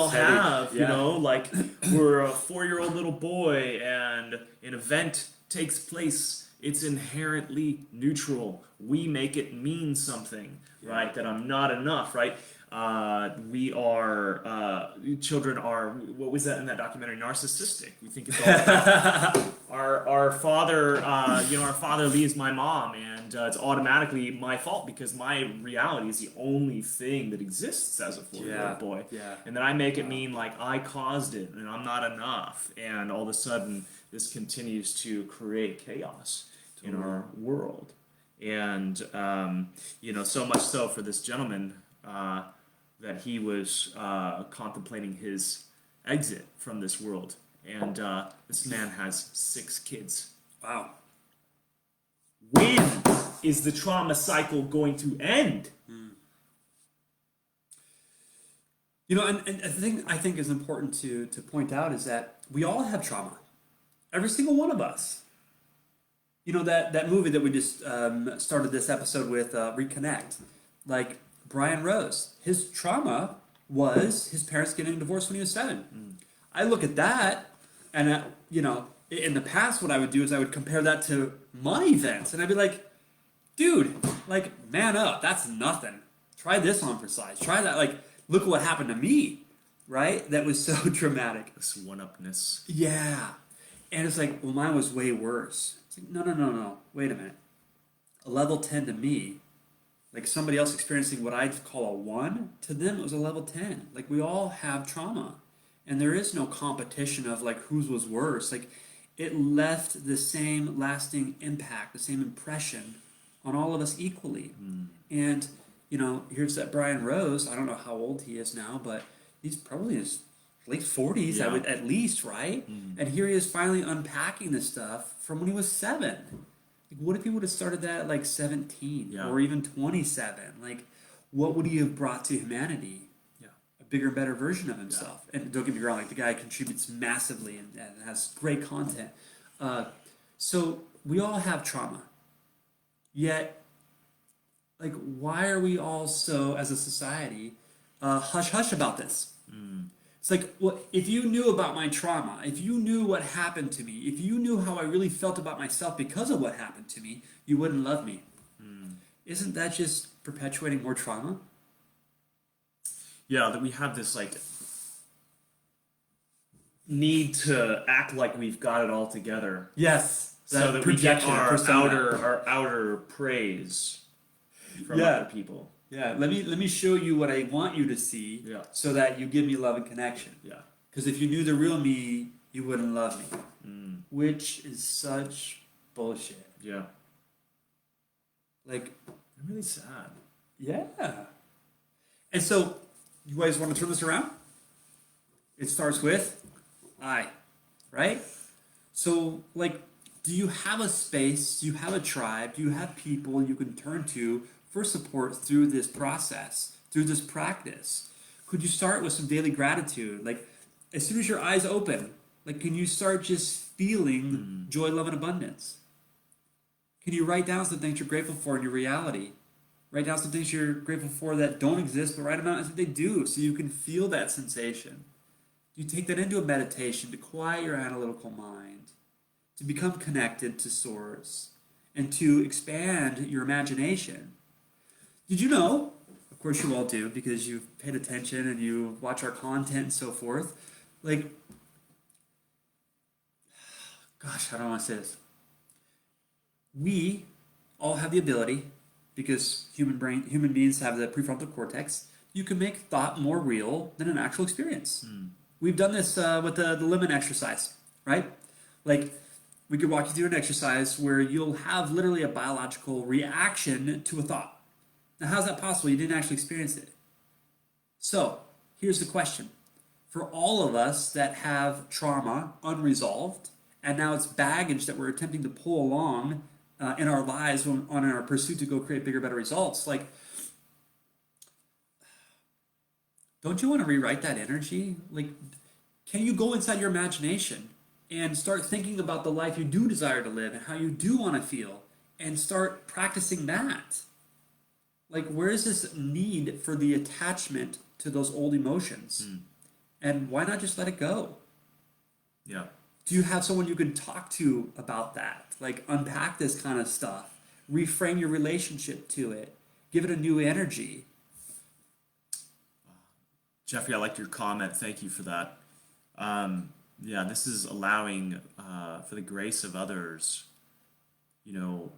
have, like we're a 4-year-old little boy and an event takes place. It's inherently neutral. We make it mean something, right? That I'm not enough, right? Children are, what was that in that documentary? Narcissistic. We think it's all about our father, our father leaves my mom, and it's automatically my fault because my reality is the only thing that exists as a 4-year-old boy. Yeah. And then I make it mean like I caused it and I'm not enough. And all of a sudden, this continues to create chaos in our world. And, so much so for this gentleman, that he was contemplating his exit from this world and this man has 6 kids. Wow. When is the trauma cycle going to end? You know, and the thing I think is important to point out is that we all have trauma. Every single one of us. You know, that movie that we just started this episode with, Reconnect. Like, Brian Rose, his trauma was his parents getting divorced when he was 7. I look at that, and, you know, in the past, what I would do is I would compare that to my events, and I'd be like, dude, like, man up, that's nothing. Try this on for size. Try that, like, look what happened to me, right? That was so dramatic. This one-upness. Yeah. And it's like, well, mine was way worse. It's like, no. Wait a minute. A level 10 to me, like somebody else experiencing what I'd call a 1, to them it was a level 10. Like, we all have trauma. And there is no competition of, like, whose was worse. Like, it left the same lasting impact, the same impression on all of us equally. And, you know, here's that Brian Rose. I don't know how old he is now, but he's probably in his late 40s, Yeah. I would, at least, right? And here he is finally unpacking this stuff from when he was 7. Like, what if he would have started that at like 17 Yeah. or even 27? Like, what would he have brought to humanity? Yeah. A bigger and better version of himself. And don't get me wrong, like, the guy contributes massively and has great content. So we all have trauma. Yet, like, why are we all so, as a society, hush-hush about this? It's like, well, if you knew about my trauma, if you knew what happened to me, if you knew how I really felt about myself because of what happened to me, you wouldn't love me. Isn't that just perpetuating more trauma? Yeah, that we have this, like, need to act like we've got it all together. Yes. So that we get our outer praise from other people. Yeah, let me show you what I want you to see, Yeah. so that you give me love and connection. Yeah. Because if you knew the real me, you wouldn't love me. Which is such bullshit. Yeah. Like, Really sad. yeah. And so, you guys want to turn this around? It starts with I, right? So, like, do you have a space, do you have a tribe, do you have people you can turn to for support through this process, through this practice? Could you start with some daily gratitude? Like, as soon as your eyes open, like, can you start just feeling joy, love, and abundance? Can you write down some things you're grateful for in your reality? Write down some things you're grateful for that don't exist, but write them out as if they do, so you can feel that sensation. You take that into a meditation to quiet your analytical mind, to become connected to Source, and to expand your imagination. Did you know, of course you all do, because you've paid attention and you watch our content and so forth, like, gosh, I don't want to say this. We all have the ability, because human beings have the prefrontal cortex, you can make thought more real than an actual experience. We've done this with the lemon exercise, right? Like, we could walk you through an exercise where you'll have literally a biological reaction to a thought. Now, how's that possible? You didn't actually experience it. So, here's the question. For all of us that have trauma unresolved, and now it's baggage that we're attempting to pull along in our lives on our pursuit to go create bigger, better results, like, don't you want to rewrite that energy? Like, can you go inside your imagination and start thinking about the life you do desire to live and how you do want to feel, and start practicing that? Like, where is this need for the attachment to those old emotions? And why not just let it go? Yeah. Do you have someone you can talk to about that? Like, unpack this kind of stuff, reframe your relationship to it, give it a new energy. Jeffrey, I liked your comment. Thank you for that. Yeah, this is allowing for the grace of others. You know,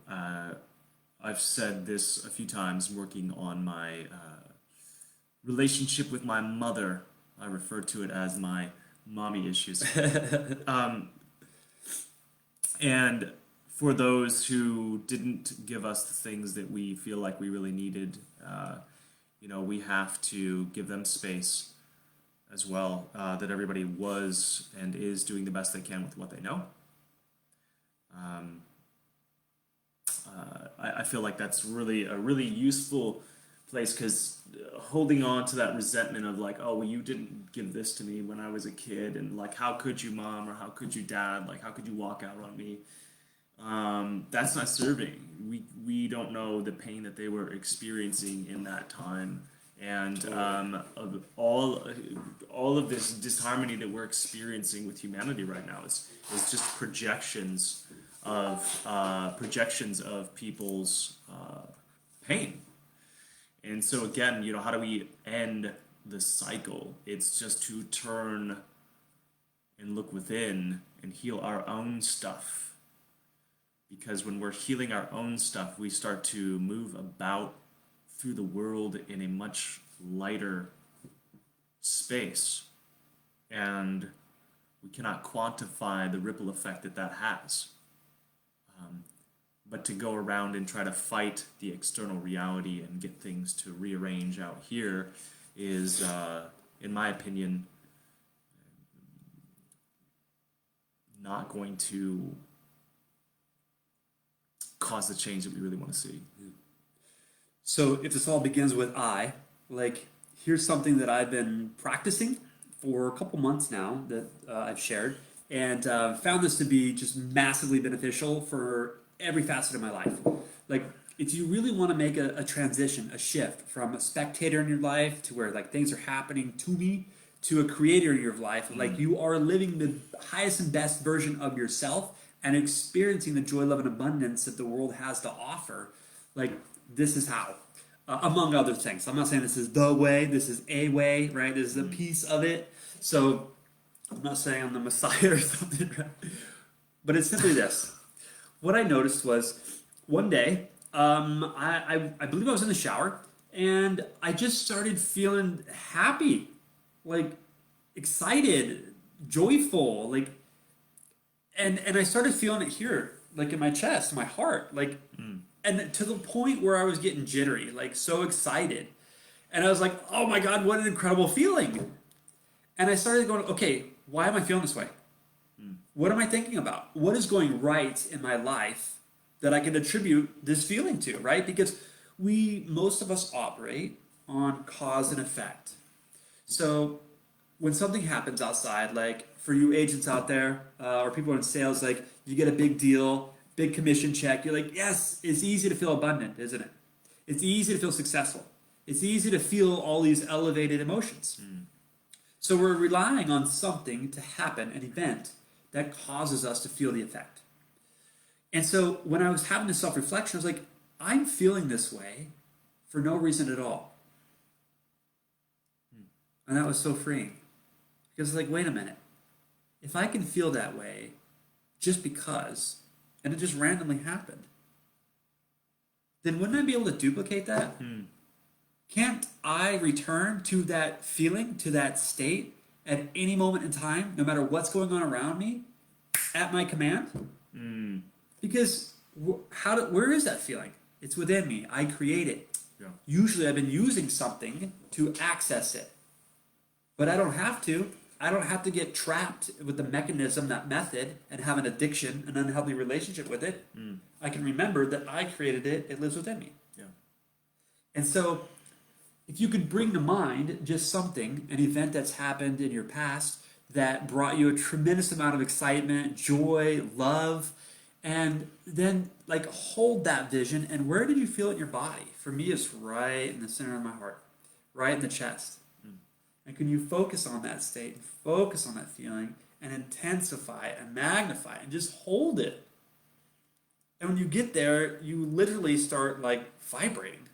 I've said this a few times, working on my relationship with my mother. I refer to it as my mommy issues. And for those who didn't give us the things that we feel like we really needed, you know, we have to give them space as well, that everybody was and is doing the best they can with what they know. I feel like that's really a really useful place, because holding on to that resentment of like, oh, well, you didn't give this to me when I was a kid, and like, how could you, mom, or how could you, dad, like, how could you walk out on me? That's not serving. We don't know the pain that they were experiencing in that time, and of all of this disharmony that we're experiencing with humanity right now is just projections of people's pain. And so again, how do we end the cycle? It's just to turn and look within and heal our own stuff. Because when we're healing our own stuff, we start to move about through the world in a much lighter space. And we cannot quantify the ripple effect that has. But to go around and try to fight the external reality and get things to rearrange out here is, in my opinion, not going to cause the change that we really want to see. So if this all begins with here's something that I've been practicing for a couple months now that I've shared, and found this to be just massively beneficial for every facet of my life. Like, if you really want to make a transition, a shift from a spectator in your life to where like things are happening to me, to a creator in your life, like you are living the highest and best version of yourself and experiencing the joy, love, and abundance that the world has to offer, like, this is how. Among other things. I'm not saying this is the way, this is a way, right? This is a piece of it. So I'm not saying I'm the Messiah or something, right? But it's simply this. What I noticed was one day, I believe I was in the shower, and I just started feeling happy, like excited, joyful, like, and I started feeling it here, like in my chest, my heart, like, and to the point where I was getting jittery, like so excited. And I was like, oh my God, what an incredible feeling. And I started going, okay, why am I feeling this way? What am I thinking about? What is going right in my life that I can attribute this feeling to, right? Because most of us operate on cause and effect. So when something happens outside, like for you agents out there, or people in sales, like you get a big deal, big commission check, you're like, yes, it's easy to feel abundant, isn't it? It's easy to feel successful. It's easy to feel all these elevated emotions. So we're relying on something to happen, an event, that causes us to feel the effect. And so when I was having this self-reflection, I was like, I'm feeling this way for no reason at all. And that was so freeing. Because it's like, wait a minute. If I can feel that way just because, and it just randomly happened, then wouldn't I be able to duplicate that? Can't I return to that feeling, to that state at any moment in time, no matter what's going on around me, at my command? Because where is that feeling? It's within me. I create it. Yeah. Usually I've been using something to access it. But I don't have to. I don't have to get trapped with the mechanism, that method, and have an addiction, an unhealthy relationship with it. I can remember that I created it. It lives within me. Yeah. And so if you could bring to mind just something, an event that's happened in your past that brought you a tremendous amount of excitement, joy, love, and then like hold that vision, and where did you feel it in your body? For me, it's right in the center of my heart, right in the chest. And can you focus on that state, focus on that feeling, and intensify it and magnify it and just hold it? And when you get there, you literally start like vibrating.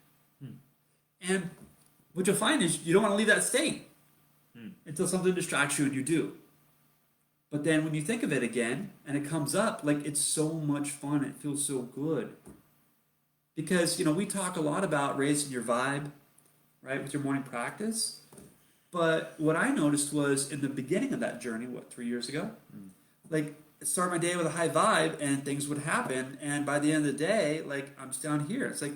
And what you'll find is you don't want to leave that state until something distracts you, and you do. But then when you think of it again and it comes up, like, it's so much fun. It feels so good. Because, we talk a lot about raising your vibe, right, with your morning practice. But what I noticed was in the beginning of that journey, 3 years ago, like, start my day with a high vibe and things would happen. And by the end of the day, like, I'm just down here. It's like,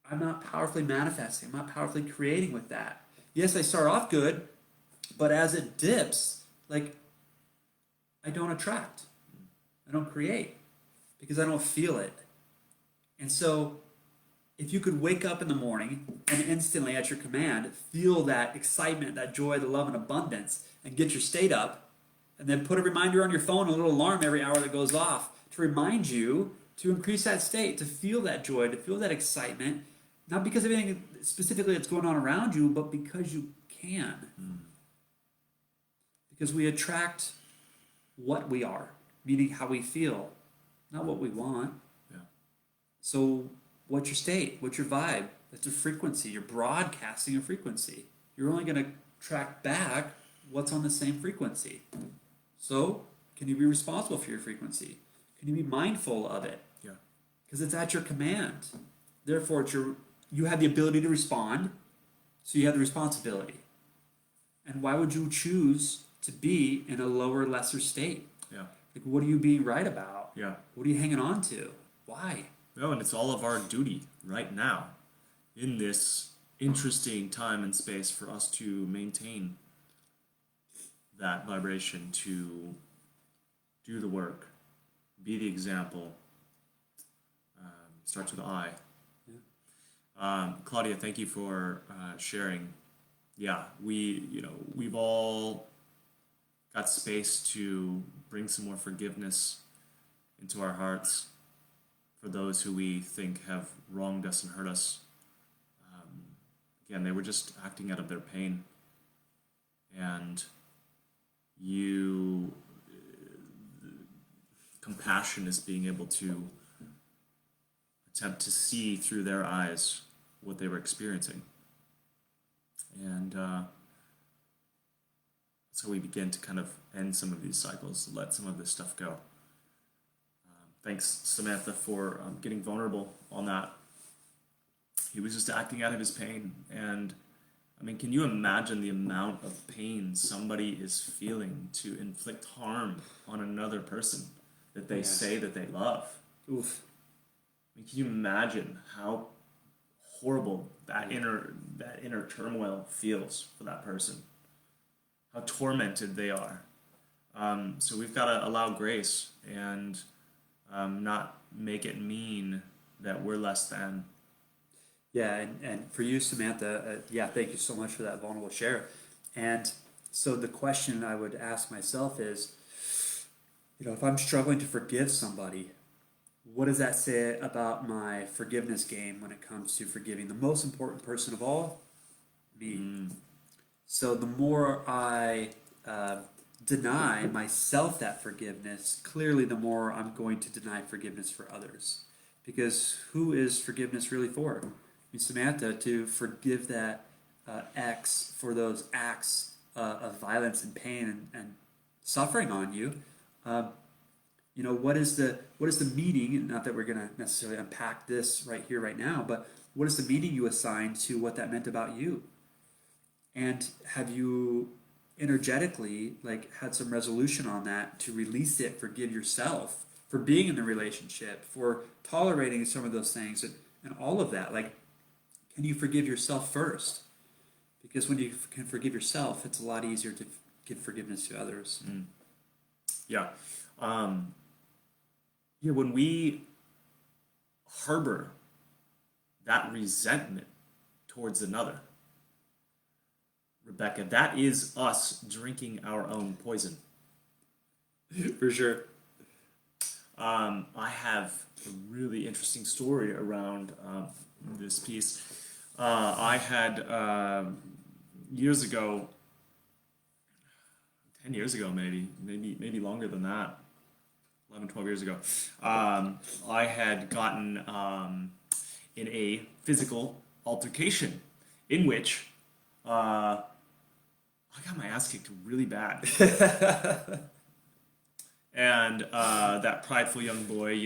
I'm not powerfully manifesting. I'm not powerfully creating with that. yes, I start off good, but as it dips, like, I don't attract. I don't create because I don't feel it. And so, if you could wake up in the morning and instantly at your command feel that excitement, that joy, the love, and abundance, and get your state up, and then put a reminder on your phone, a little alarm every hour that goes off to remind you to increase that state, to feel that joy, to feel that excitement, not because of anything specifically that's going on around you, but because you can. Because we attract what we are, meaning how we feel, not what we want. Yeah. So, what's your state? What's your vibe? That's a frequency. You're broadcasting a frequency. You're only going to track back what's on the same frequency. So, can you be responsible for your frequency? Can you be mindful of it? Yeah. Because it's at your command. Therefore, you have the ability to respond, so you have the responsibility. And why would you choose to be in a lower, lesser state? Yeah. Like, what are you being right about? Yeah. What are you hanging on to? Why? No, and it's all of our duty right now in this interesting time and space for us to maintain that vibration, to do the work, be the example. Starts with I. Yeah. Claudia, thank you for sharing. Yeah, we've all got space to bring some more forgiveness into our hearts for those who we think have wronged us and hurt us. Again, they were just acting out of their pain. And compassion is being able to attempt to see through their eyes what they were experiencing. And so we begin to kind of end some of these cycles, let some of this stuff go. Thanks, Samantha, for getting vulnerable on that. He was just acting out of his pain. And, I mean, can you imagine the amount of pain somebody is feeling to inflict harm on another person that they say that they love? Oof. I mean, can you imagine how horrible that inner turmoil feels for that person? How tormented they are. So we've got to allow grace and not make it mean that we're less than. Yeah, and for you, Samantha, thank you so much for that vulnerable share. And so the question I would ask myself is, if I'm struggling to forgive somebody, what does that say about my forgiveness game when it comes to forgiving the most important person of all? Me. So the more I deny myself that forgiveness, clearly the more I'm going to deny forgiveness for others. Because who is forgiveness really for? Samantha, to forgive that ex for those acts of violence and pain and suffering on you. What is the meaning? Not that we're going to necessarily unpack this right here, right now, but what is the meaning you assign to what that meant about you? And have you energetically had some resolution on that to release it, forgive yourself for being in the relationship, for tolerating some of those things and all of that? Can you forgive yourself first? Because when you can forgive yourself, it's a lot easier to give forgiveness to others. Yeah. When we harbor that resentment towards another, Rebecca, that is us drinking our own poison. For sure. I have a really interesting story around this piece. I had years ago, 10 years ago maybe longer than that, 11, 12 years ago, I had gotten in a physical altercation in which I got my ass kicked really bad. And that prideful young boy,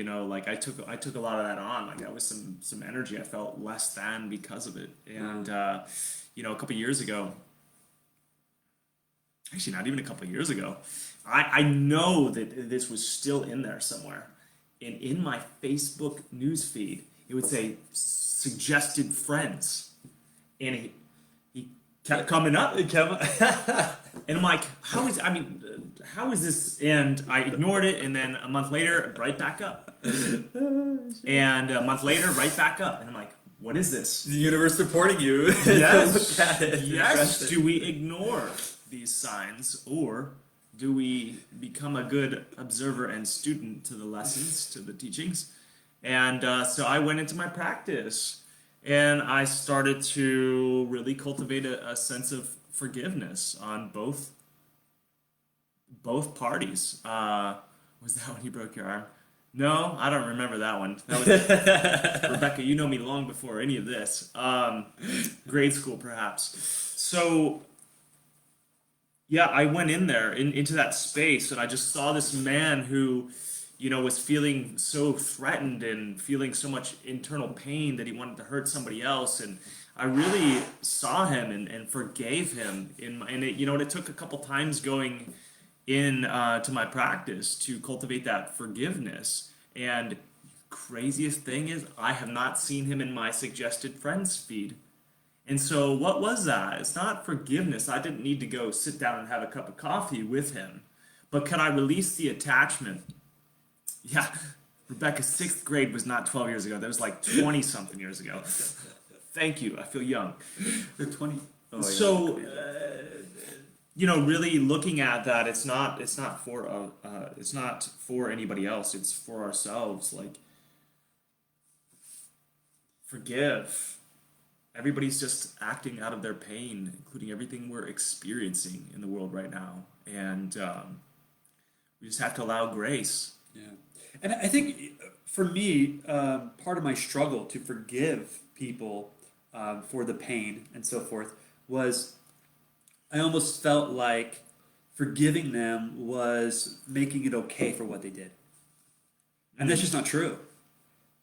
I took a lot of that on. That was some energy. I felt less than because of it. And a couple years ago, actually not even a couple years ago, I know that this was still in there somewhere. And in my Facebook newsfeed, it would say suggested friends. And he kept coming up. It came up. And I'm like, how is this? And I ignored it, and then a month later, right back up. And a month later, right back up. And I'm like, what is this? The universe supporting you. Yes. Look at it. Yes. Do we ignore these signs, or do we become a good observer and student to the lessons, to the teachings? And so I went into my practice, and I started to really cultivate a sense of forgiveness on both parties. Was that when you broke your arm? No, I don't remember that one. That was Rebecca. You know me long before any of this. Grade school, perhaps. So, yeah, I went in there into that space, and I just saw this man who, was feeling so threatened and feeling so much internal pain that he wanted to hurt somebody else. And I really saw him and forgave him. It took a couple times going in to my practice to cultivate that forgiveness. And craziest thing is, I have not seen him in my suggested friends feed. And so what was that? It's not forgiveness. I didn't need to go sit down and have a cup of coffee with him. But can I release the attachment? Yeah, Rebecca's 6th grade was not 12 years ago. That was like 20-something years ago. Thank you. I feel young. They're 20. Oh, so, really looking at that, it's not for anybody else. It's for ourselves. Like, forgive. Everybody's just acting out of their pain, including everything we're experiencing in the world right now. And we just have to allow grace. Yeah. And I think for me, part of my struggle to forgive people for the pain and so forth was I almost felt like forgiving them was making it okay for what they did. And that's just not true.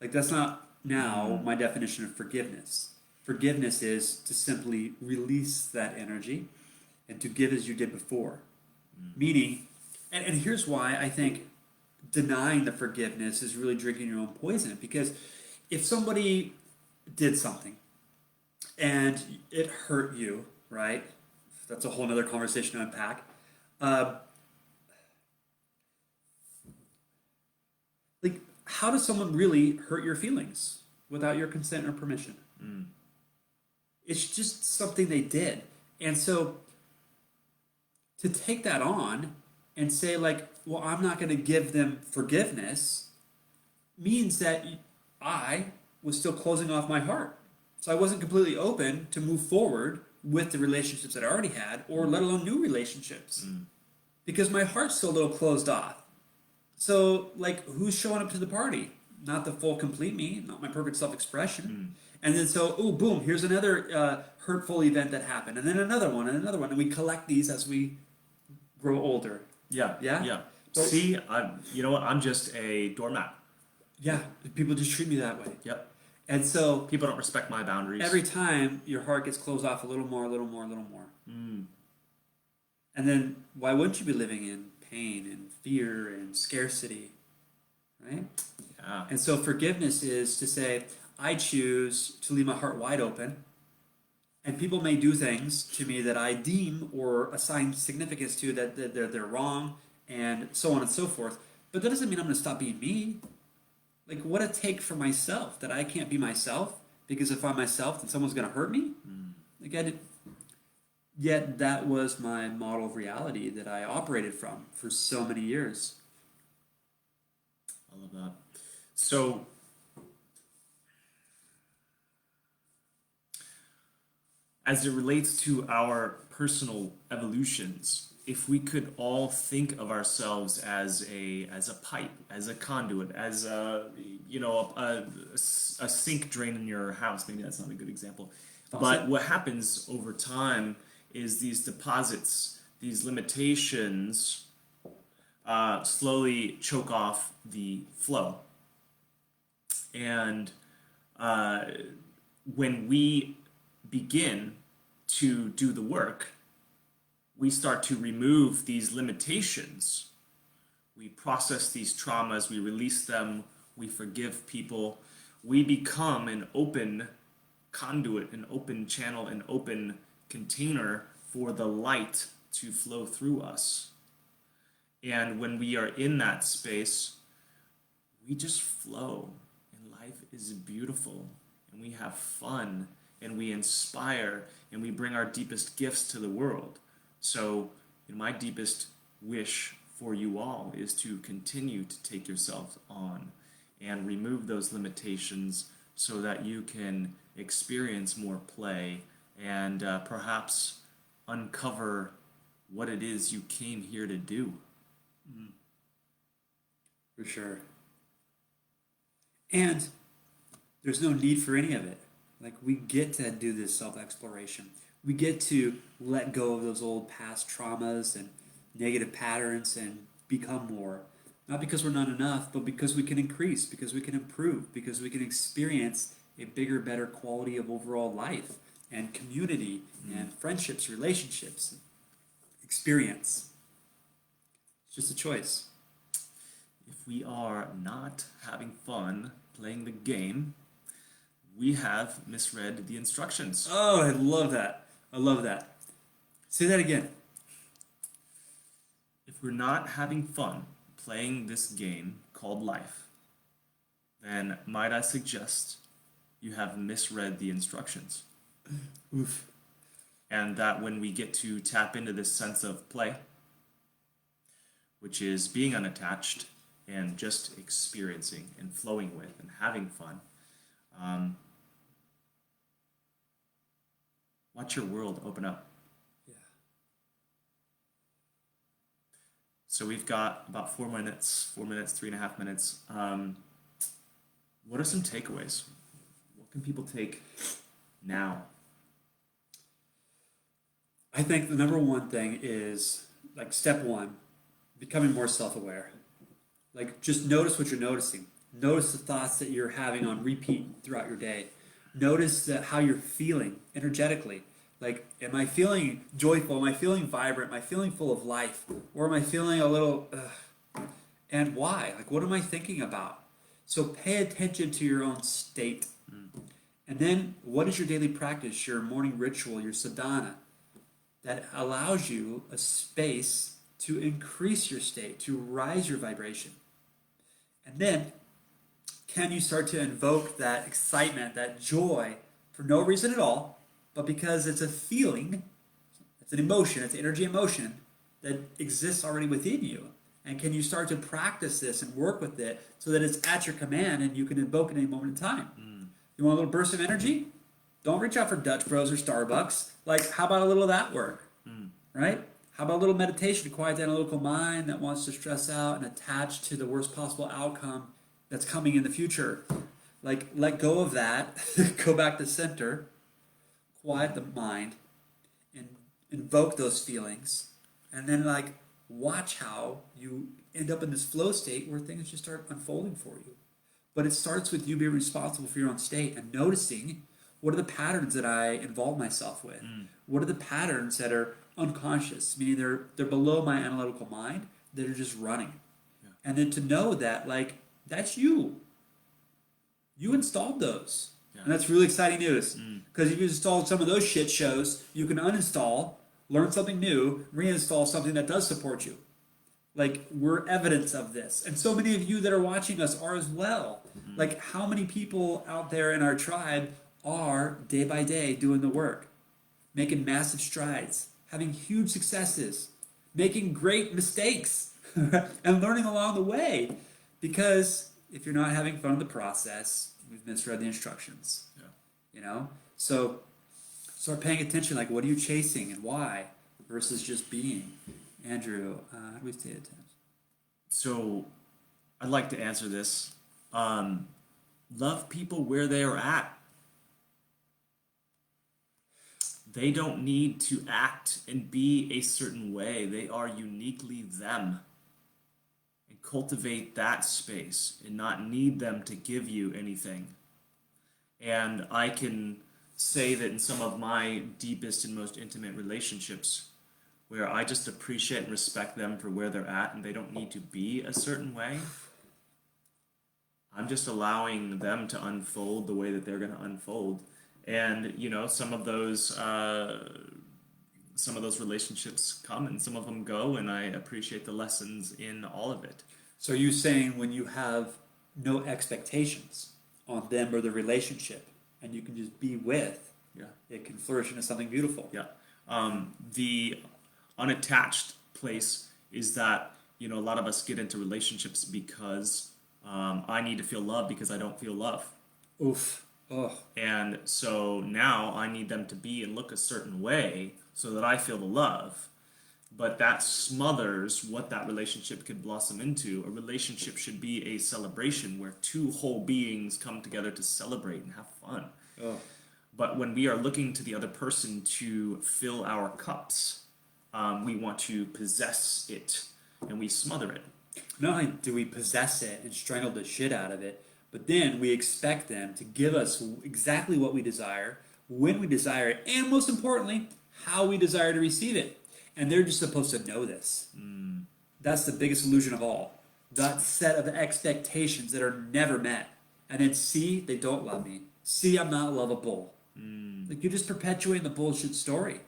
Like, that's not now my definition of forgiveness. Forgiveness is to simply release that energy and to give as you did before. Meaning, and here's why I think denying the forgiveness is really drinking your own poison. Because if somebody did something and it hurt you, right? That's a whole other conversation to unpack. Like, how does someone really hurt your feelings without your consent or permission? It's just something they did. And so to take that on and say, like, well, I'm not going to give them forgiveness means that I was still closing off my heart. So I wasn't completely open to move forward with the relationships that I already had, or let alone new relationships. Because my heart's still a little closed off. So, like, who's showing up to the party? Not the full, complete me, not my perfect self-expression. And then so, oh, boom, here's another hurtful event that happened. And then another one, and another one. And we collect these as we grow older. Yeah. See, you know what? I'm just a doormat. Yeah, people just treat me that way. Yep. And so people don't respect my boundaries. Every time your heart gets closed off a little more, a little more, a little more. And then why wouldn't you be living in pain and fear and scarcity, right? Yeah. And so forgiveness is to say, I choose to leave my heart wide open, and people may do things to me that I deem or assign significance to that they're wrong, and so on and so forth. But that doesn't mean I'm going to stop being me. Like, what a take for myself that I can't be myself, because if I'm myself, then someone's going to hurt me. Like, yet that was my model of reality that I operated from for so many years. I love that. So, as it relates to our personal evolutions, if we could all think of ourselves as a pipe, as a conduit, as a sink drain in your house, maybe that's not a good example. But what happens over time is these deposits, these limitations, slowly choke off the flow. And when we begin to do the work, we start to remove these limitations. We process these traumas, we release them, we forgive people. We become an open conduit, an open channel, an open container for the light to flow through us. And when we are in that space, we just flow, and life is beautiful, and we have fun, and we inspire, and we bring our deepest gifts to the world. So, my deepest wish for you all is to continue to take yourselves on and remove those limitations so that you can experience more play and perhaps uncover what it is you came here to do. For sure. And there's no need for any of it. Like, we get to do this self-exploration. We get to let go of those old past traumas and negative patterns and become more. Not because we're not enough, but because we can increase, because we can improve, because we can experience a bigger, better quality of overall life and community and friendships, relationships, experience. It's just a choice. If we are not having fun playing the game, we have misread the instructions. Oh, I love that. I love that. Say that again. If we're not having fun playing this game called life, then might I suggest you have misread the instructions. Oof. And that when we get to tap into this sense of play, which is being unattached and just experiencing and flowing with and having fun, watch your world open up. Yeah. So we've got about 4 minutes, 3.5 minutes. What are some takeaways? What can people take now? I think the number one thing is, like, step one, becoming more self-aware. Like, just notice what you're noticing. Notice the thoughts that you're having on repeat throughout your day. Notice that how you're feeling energetically. Like, am I feeling joyful? Am I feeling vibrant? Am I feeling full of life? Or am I feeling a little, and why? Like, what am I thinking about? So pay attention to your own state. And then, what is your daily practice, your morning ritual, your sadhana, that allows you a space to increase your state, to rise your vibration? And then, can you start to invoke that excitement, that joy, for no reason at all, but because it's a feeling, it's an emotion, it's energy emotion that exists already within you? And can you start to practice this and work with it so that it's at your command and you can invoke it any moment in time? You want a little burst of energy? Don't reach out for Dutch Bros or Starbucks. Like, how about a little of that work? Right? How about a little meditation to quiet down a local mind that wants to stress out and attach to the worst possible outcome that's coming in the future? Like, let go of that, go back to center, quiet the mind, and invoke those feelings, and then, like, watch how you end up in this flow state where things just start unfolding for you. But it starts with you being responsible for your own state and noticing, what are the patterns that I involve myself with? What are the patterns that are unconscious, meaning they're below my analytical mind, that are just running? Yeah. And then to know that, like, that's you. You installed those. Yeah. And that's really exciting news. Because if you installed some of those shit shows, you can uninstall, learn something new, reinstall something that does support you. Like, we're evidence of this. And so many of you that are watching us are as well. Like, how many people out there in our tribe are, day by day, doing the work, making massive strides, having huge successes, making great mistakes, and learning along the way? Because if you're not having fun in the process, we've misread the instructions. Yeah. You know? So start paying attention, like, what are you chasing and why, versus just being. Andrew, how do we stay attention? So I'd like to answer this. Love people where they are at. They don't need to act and be a certain way. They are uniquely them. And cultivate that space and not need them to give you anything. And I can say that in some of my deepest and most intimate relationships, where I just appreciate and respect them for where they're at and they don't need to be a certain way, I'm just allowing them to unfold the way that they're going to unfold. And some of those relationships come and some of them go, and I appreciate the lessons in all of it. So are you saying when you have no expectations on them or the relationship, and you can just be with, it can flourish into something beautiful? Yeah. The unattached place is that, a lot of us get into relationships because I need to feel love because I don't feel love. Oof. Oh. And so now I need them to be and look a certain way so that I feel the love. But that smothers what that relationship could blossom into. A relationship should be a celebration where two whole beings come together to celebrate and have fun. Oh. But when we are looking to the other person to fill our cups, we want to possess it and we smother it. Not only do we possess it and strangle the shit out of it, but then we expect them to give us exactly what we desire, when we desire it, and most importantly, how we desire to receive it. And they're just supposed to know this. That's the biggest illusion of all. That set of expectations that are never met. And then see, they don't love me. See, I'm not lovable. Like, you're just perpetuating the bullshit story.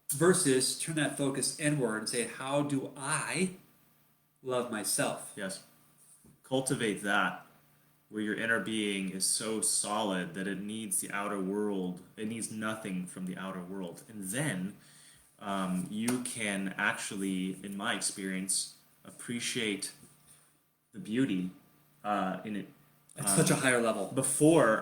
Versus turn that focus inward and say, how do I love myself? Yes. Cultivate that, where your inner being is so solid that it needs the outer world. It needs nothing from the outer world. And then you can actually, in my experience, appreciate the beauty in it. At such a higher level.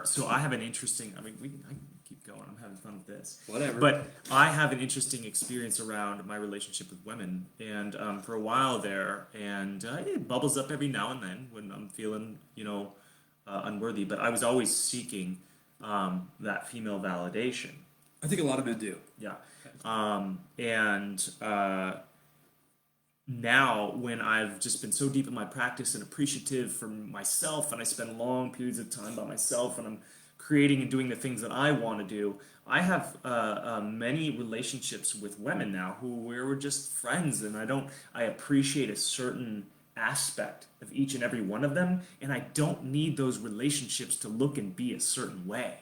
So I have an interesting, I can keep going, I'm having fun with this. Whatever. But I have an interesting experience around my relationship with women. And for a while there, and it bubbles up every now and then when I'm feeling, unworthy. But I was always seeking that female validation. I think a lot of men do. Yeah. Now, when I've just been so deep in my practice and appreciative for myself, and I spend long periods of time by myself, and I'm creating and doing the things that I want to do, I have many relationships with women now who we're just friends, and I appreciate a certain aspect of each and every one of them, and I don't need those relationships to look and be a certain way.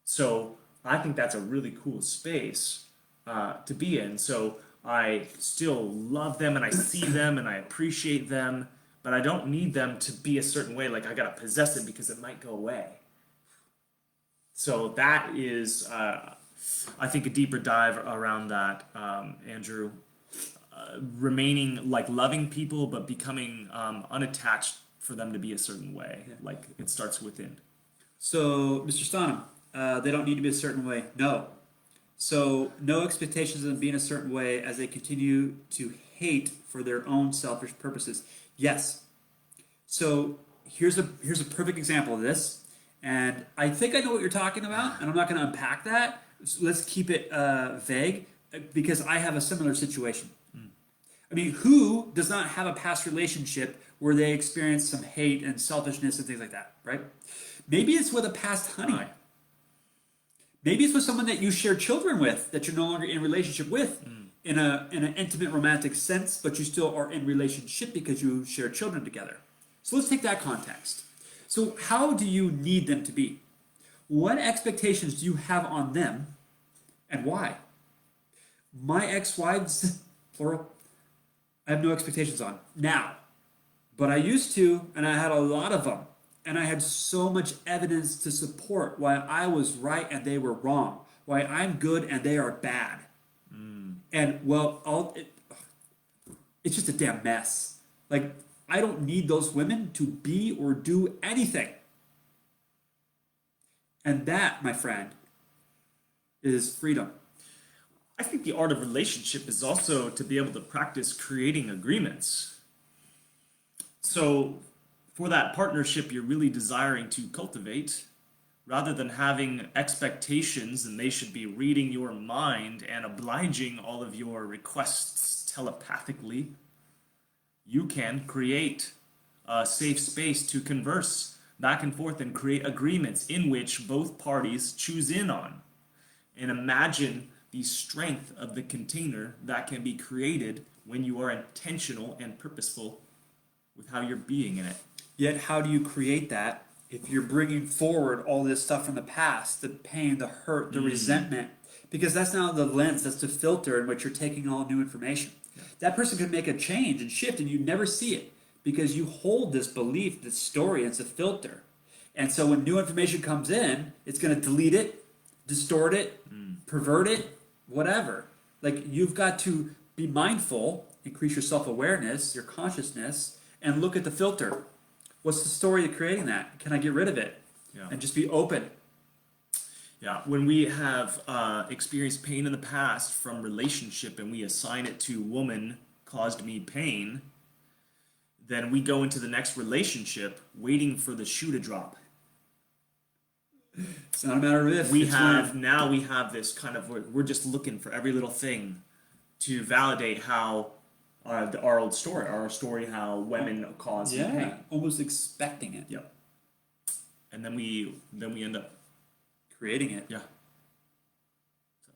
So I think that's a really cool space to be in. So I still love them and I see them and I appreciate them, but I don't need them to be a certain way, like I gotta possess it because it might go away. So that is, I think, a deeper dive around that, Andrew. Remaining, like, loving people, but becoming unattached for them to be a certain way. Yeah. Like, it starts within. So, Mr. Stonham, they don't need to be a certain way. No. So, no expectations of them being a certain way as they continue to hate for their own selfish purposes. Yes. So, here's a perfect example of this. And I think I know what you're talking about, and I'm not going to unpack that. So let's keep it vague, because I have a similar situation. I mean, who does not have a past relationship where they experience some hate and selfishness and things like that, right? Maybe it's with a past honey. Maybe it's with someone that you share children with that you're no longer in relationship with in an intimate romantic sense, but you still are in relationship because you share children together. So let's take that context. So how do you need them to be? What expectations do you have on them and why? My ex-wives, plural, I have no expectations on now, but I used to, and I had a lot of them, and I had so much evidence to support why I was right and they were wrong, why I'm good and they are bad. And well, it's just a damn mess. Like, I don't need those women to be or do anything. And that, my friend, is freedom. I think the art of relationship is also to be able to practice creating agreements. So for that partnership you're really desiring to cultivate, rather than having expectations and they should be reading your mind and obliging all of your requests telepathically, you can create a safe space to converse back and forth and create agreements in which both parties choose in on. And imagine the strength of the container that can be created when you are intentional and purposeful with how you're being in it. Yet how do you create that if you're bringing forward all this stuff from the past, the pain, the hurt, the resentment, because that's now the lens, that's the filter in which you're taking all new information. Yeah. That person could make a change and shift, and you never see it because you hold this belief, this story, it's a filter. And so when new information comes in, it's going to delete it, distort it, pervert it, whatever. Like, you've got to be mindful, increase your self-awareness, your consciousness, and look at the filter. What's the story of creating that? Can I get rid of it? Yeah. And just be open. Yeah, when we have experienced pain in the past from relationship and we assign it to woman caused me pain, then we go into the next relationship waiting for the shoe to drop. It's not a matter of if. We have this kind of, we're just looking for every little thing to validate how our old story, our story, how women cause pain. Almost expecting it. Yep. And then we end up creating it. Yeah. So,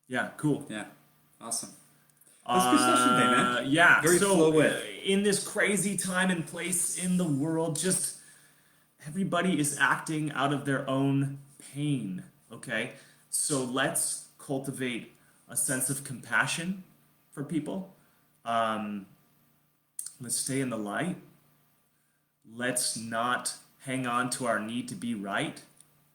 yeah, cool. Yeah. Awesome. That's a good session today, man. Yeah. Very flow-with. In this crazy time and place in the world, just everybody is acting out of their own pain, okay? So let's cultivate a sense of compassion for people. Let's stay in the light. Let's not hang on to our need to be right.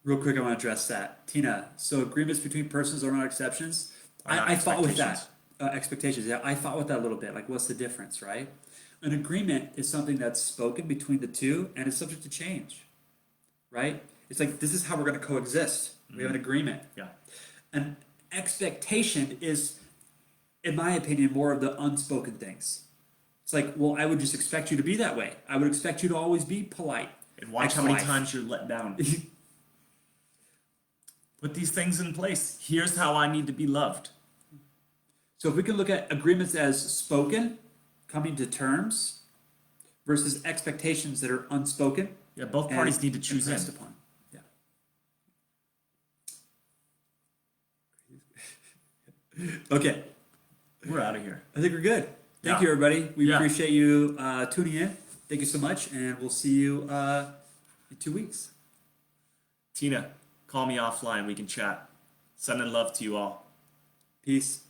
Real quick, I want to address that. Tina, so agreements between persons are not exceptions. I fought with that. Expectations, yeah. I fought with that a little bit. Like, what's the difference, right? An agreement is something that's spoken between the two and is subject to change, right? It's like, this is how we're going to coexist. We have an agreement. Yeah. An expectation is, in my opinion, more of the unspoken things. It's like, well, I would just expect you to be that way. I would expect you to always be polite. And watch how many times you're let down. Put these things in place. Here's how I need to be loved. So if we can look at agreements as spoken, coming to terms, versus expectations that are unspoken. Yeah, both parties need to choose in. Upon. Yeah. Okay. We're out of here. I think we're good. Thank you, everybody. We appreciate you tuning in. Thank you so much, and we'll see you in 2 weeks. Tina, call me offline. We can chat. Sending love to you all. Peace.